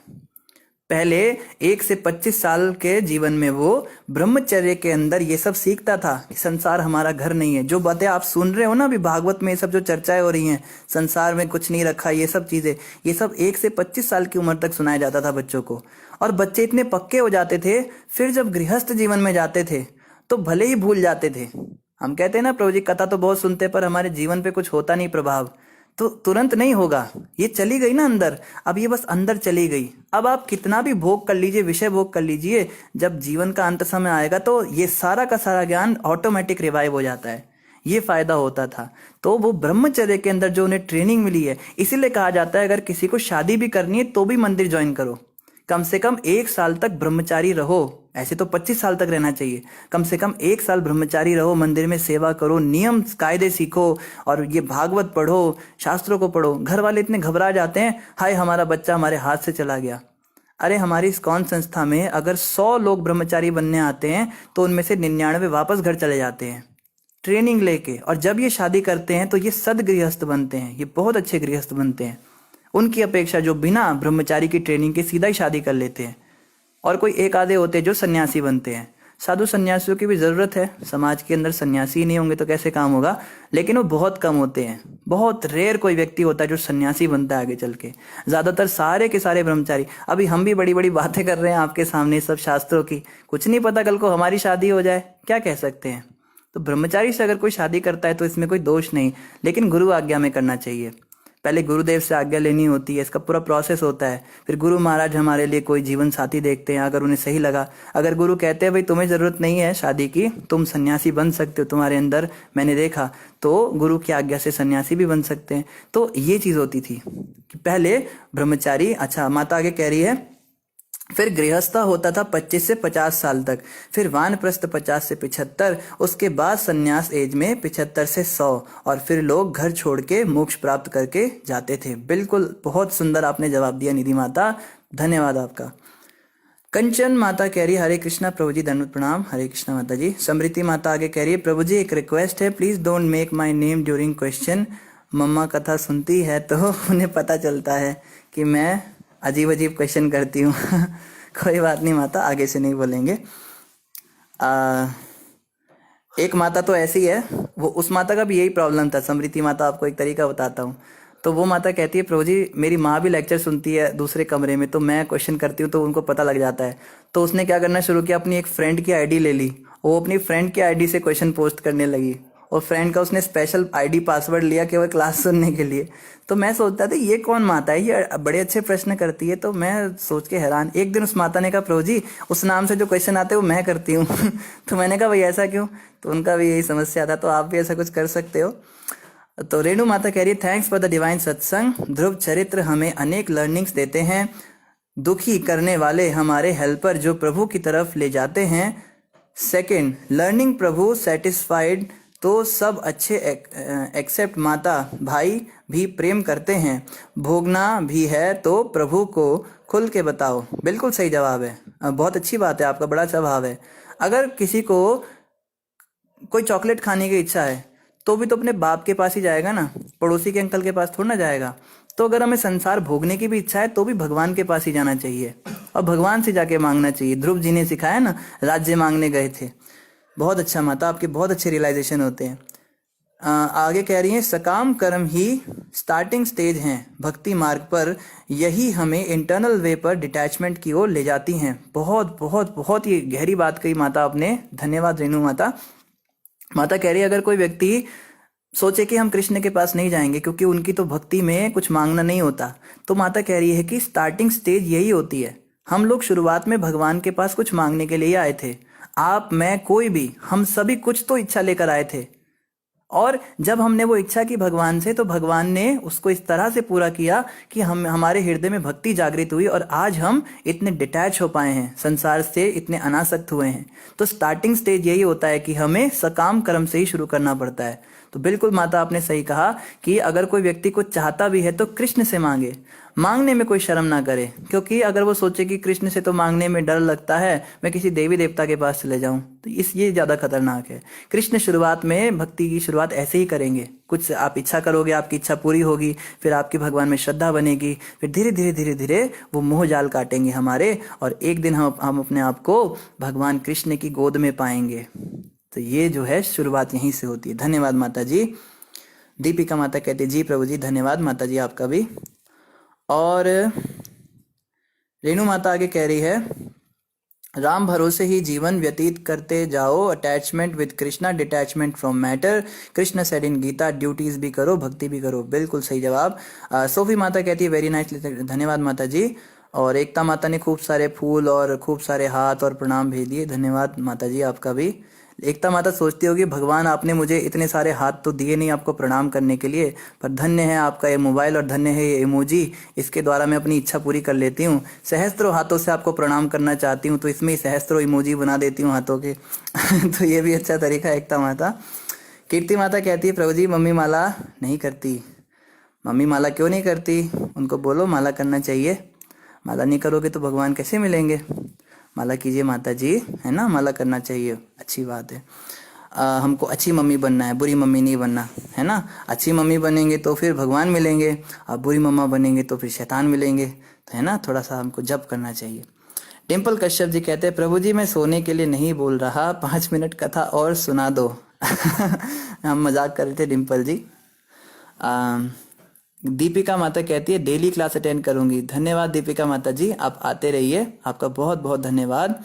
पहले 1 से 25 साल के जीवन में वो ब्रह्मचर्य के अंदर ये सब सीखता था कि संसार हमारा घर नहीं है। जो बातें आप सुन रहे हो ना अभी भागवत में, ये सब जो चर्चाएं हो रही हैं, संसार में कुछ नहीं रखा, ये सब चीजें, ये सब 1 से 25 साल की उम्र तक सुनाया जाता था बच्चों को। और बच्चे इतने पक्के हो जाते थे, फिर जब गृहस्थ जीवन में जाते थे तो भले ही भूल जाते थे। हम कहते हैं ना प्रभु जी कथा तो बहुत सुनते पर हमारे जीवन पे कुछ होता नहीं प्रभाव। तो तुरंत नहीं होगा, ये चली गई ना अंदर, अब ये बस अंदर चली गई। अब आप कितना भी भोग कर लीजिए, विषय भोग कर लीजिए, जब जीवन का अंत समय आएगा तो ये सारा का सारा ज्ञान ऑटोमेटिक रिवाइव हो जाता है। ये फायदा होता था। तो वो ब्रह्मचर्य के अंदर जो उन्हें ट्रेनिंग मिली है, इसीलिए कहा जाता है अगर किसी को शादी भी करनी है तो भी मंदिर ज्वाइन करो, कम से कम 1 साल तक ब्रह्मचारी रहो। ऐसे तो 25 साल तक रहना चाहिए, कम से कम 1 साल ब्रह्मचारी रहो, मंदिर में सेवा करो, नियम कायदे सीखो, और ये भागवत पढ़ो, शास्त्रों को पढ़ो। घर वाले इतने घबरा जाते हैं, हाय हमारा बच्चा हमारे हाथ से चला गया। अरे हमारी इस्कॉन संस्था में अगर 100 लोग ब्रह्मचारी बनने आते हैं तो उनमें से 99 वापस घर चले जाते हैं ट्रेनिंग लेके। और जब ये शादी करते हैं तो ये सदगृहस्थ बनते हैं, ये बहुत अच्छे गृहस्थ बनते हैं, उनकी अपेक्षा जो बिना ब्रह्मचारी की ट्रेनिंग के सीधा ही शादी कर लेते हैं। और कोई एक आधे होते हैं जो सन्यासी बनते हैं। साधु सन्यासियों की भी ज़रूरत है, समाज के अंदर सन्यासी ही नहीं होंगे तो कैसे काम होगा, लेकिन वो बहुत कम होते हैं। बहुत रेयर कोई व्यक्ति होता है जो सन्यासी बनता है आगे चल के, ज़्यादातर सारे के सारे ब्रह्मचारी। अभी हम भी बड़ी बड़ी बातें कर रहे हैं आपके सामने सब शास्त्रों की, कुछ नहीं पता कल को हमारी शादी हो जाए, क्या कह सकते हैं। तो ब्रह्मचारी से अगर कोई शादी करता है तो इसमें कोई दोष नहीं, लेकिन गुरु आज्ञा में करना चाहिए। पहले गुरुदेव से आज्ञा लेनी होती है, इसका पूरा प्रोसेस होता है। फिर गुरु महाराज हमारे लिए कोई जीवन साथी देखते हैं, अगर उन्हें सही लगा, अगर गुरु कहते हैं भाई तुम्हें ज़रूरत नहीं है शादी की, तुम सन्यासी बन सकते हो, तुम्हारे अंदर मैंने देखा, तो गुरु की आज्ञा से सन्यासी भी बन सकते हैं। तो ये चीज़ होती थी कि पहले ब्रह्मचारी। अच्छा, माता आगे कह रही है फिर गृहस्थ होता था 25 से 50 साल तक, फिर वानप्रस्थ 50 से 75, उसके बाद संन्यास एज में 75 से 100, और फिर लोग घर छोड़ के मोक्ष प्राप्त करके जाते थे। बिल्कुल बहुत सुंदर आपने जवाब दिया निधि माता, धन्यवाद आपका। कंचन माता कह रही है हरे कृष्णा प्रभु जी, धन्यवाद प्रणाम। हरे कृष्णा माता जी। समृति माता आगे कह रही है प्रभु जी एक रिक्वेस्ट है, please don't make my name during question. मम्मा कथा सुनती है तो उन्हें पता चलता है कि मैं अजीब अजीब क्वेश्चन करती हूँ। कोई बात नहीं माता, आगे से नहीं बोलेंगे। एक माता तो ऐसी है, वो उस माता का भी यही प्रॉब्लम था। समृति माता, आपको एक तरीका बताता हूँ। तो वो माता कहती है प्रभु जी मेरी माँ भी लेक्चर सुनती है दूसरे कमरे में, तो मैं क्वेश्चन करती हूँ तो उनको पता लग जाता है। तो उसने क्या करना शुरू किया, अपनी एक फ्रेंड की आईडी ले ली, वो अपनी फ्रेंड की आईडी से क्वेश्चन पोस्ट करने लगी, और फ्रेंड का उसने स्पेशल आईडी पासवर्ड लिया केवल क्लास सुनने के लिए। तो मैं सोचता था ये कौन माता है, ये बड़े अच्छे प्रश्न करती है। तो मैं सोच के हैरान। एक दिन उस माता ने कहा प्रभु जी उस नाम से जो क्वेश्चन आते हैं वो मैं करती हूँ। तो मैंने कहा भाई ऐसा क्यों, तो उनका भी यही समस्या था, तो आप भी ऐसा कुछ कर सकते हो। तो रेणु माता कह रही है थैंक्स फॉर द डिवाइन सत्संग। ध्रुव चरित्र हमें अनेक लर्निंग्स देते हैं, दुखी करने वाले हमारे हेल्पर जो प्रभु की तरफ ले जाते हैं। सेकंड, लर्निंग प्रभु सेटिस्फाइड तो सब अच्छे एक्सेप्ट माता भाई भी प्रेम करते हैं, भोगना भी है तो प्रभु को खुल के बताओ। बिल्कुल सही जवाब है, बहुत अच्छी बात है, आपका बड़ा स्वभाव है। अगर किसी को कोई चॉकलेट खाने की इच्छा है तो भी तो अपने बाप के पास ही जाएगा ना, पड़ोसी के अंकल के पास थोड़ा ना जाएगा। तो अगर हमें संसार भोगने की भी इच्छा है तो भी भगवान के पास ही जाना चाहिए और भगवान से जाके मांगना चाहिए। ध्रुव जी ने सिखाया ना, राज्य मांगने गए थे। बहुत अच्छा माता, आपके बहुत अच्छे रियलाइजेशन होते हैं। आगे कह रही हैं सकाम कर्म ही स्टार्टिंग स्टेज हैं भक्ति मार्ग पर, यही हमें इंटरनल वे पर डिटैचमेंट की ओर ले जाती हैं। बहुत बहुत बहुत ही गहरी बात कही माता आपने, धन्यवाद रेणु माता। माता कह रही है अगर कोई व्यक्ति सोचे कि हम कृष्ण के पास नहीं जाएंगे क्योंकि उनकी तो भक्ति में कुछ मांगना नहीं होता, तो माता कह रही है कि स्टार्टिंग स्टेज यही होती है। हम लोग शुरुआत में भगवान के पास कुछ मांगने के लिए आए थे, आप मैं कोई भी, हम सभी कुछ तो इच्छा लेकर आए थे, और जब हमने वो इच्छा की भगवान से तो भगवान ने उसको इस तरह से पूरा किया कि हम हमारे हृदय में भक्ति जागृत हुई और आज हम इतने डिटैच हो पाए हैं, संसार से इतने अनासक्त हुए हैं। तो स्टार्टिंग स्टेज यही होता है कि हमें सकाम कर्म से ही शुरू करना पड़ता है। तो बिल्कुल माता आपने सही कहा कि अगर कोई व्यक्ति कुछ चाहता भी है तो कृष्ण से मांगे, मांगने में कोई शर्म ना करे। क्योंकि अगर वो सोचे कि कृष्ण से तो मांगने में डर लगता है, मैं किसी देवी देवता के पास चले जाऊं, तो ये ज्यादा खतरनाक है। कृष्ण शुरुआत में भक्ति की शुरुआत ऐसे ही करेंगे, कुछ आप इच्छा करोगे, आपकी इच्छा पूरी होगी, फिर आपकी भगवान में श्रद्धा बनेगी, फिर धीरे धीरे धीरे धीरे वो मोह जाल काटेंगे हमारे, और एक दिन हम अपने आप को भगवान कृष्ण की गोद में पाएंगे। तो ये जो है शुरुआत यहीं से होती है। धन्यवाद माता जी। दीपिका माता कहती जी प्रभु जी, धन्यवाद माता जी आपका भी। और रेणु माता आगे कह रही है राम भरोसे ही जीवन व्यतीत करते जाओ, attachment with Krishna, detachment from matter. Krishna said in Gita, duties भी करो भक्ति भी करो। बिल्कुल सही जवाब। सोफी माता कहती है वेरी नाइस, धन्यवाद माता जी। और एकता माता ने खूब सारे फूल और खूब सारे हाथ और प्रणाम भेज दिए, धन्यवाद माता जी आपका भी। एकता माता सोचती होगी भगवान आपने मुझे इतने सारे हाथ तो दिए नहीं आपको प्रणाम करने के लिए, पर धन्य है आपका ये मोबाइल और धन्य है ये इमोजी, इसके द्वारा मैं अपनी इच्छा पूरी कर लेती हूँ। सहस्त्रों हाथों से आपको प्रणाम करना चाहती हूँ तो इसमें ही सहस्त्रों इमोजी बना देती हूँ हाथों के तो ये भी अच्छा तरीका है एकता माता। कीर्ति माता कहती है प्रभु जी मम्मी माला नहीं करती। मम्मी माला क्यों नहीं करती? उनको बोलो माला करना चाहिए। माला नहीं करोगे तो भगवान कैसे मिलेंगे? माला कीजिए माता जी, है ना, माला करना चाहिए, अच्छी बात है। हमको अच्छी मम्मी बनना है, बुरी मम्मी नहीं बनना, है ना। अच्छी मम्मी बनेंगे तो फिर भगवान मिलेंगे, और बुरी मम्मा बनेंगे तो फिर शैतान मिलेंगे, तो है ना, थोड़ा सा हमको जप करना चाहिए। डिम्पल कश्यप जी कहते हैं प्रभु जी मैं सोने के लिए नहीं बोल रहा, 5 मिनट कथा और सुना दो हम मजाक कर रहे थे डिम्पल जी। दीपिका माता कहती है डेली क्लास अटेंड करूंगी। धन्यवाद दीपिका माता जी, आप आते रहिए, आपका बहुत बहुत धन्यवाद।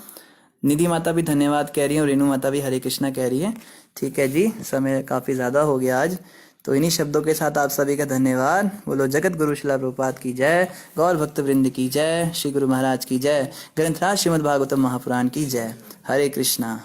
निधि माता भी धन्यवाद कह रही है और रेणु माता भी हरे कृष्णा कह रही है। ठीक है जी, समय काफ़ी ज़्यादा हो गया आज, तो इन्हीं शब्दों के साथ आप सभी का धन्यवाद। बोलो जगत गुरु शिला प्रभुपाद की जय, गौर भक्त वृंद की जय, श्री गुरु महाराज की जय, ग्रंथराज श्रीमद् भागवतम महापुराण की जय। हरे कृष्णा।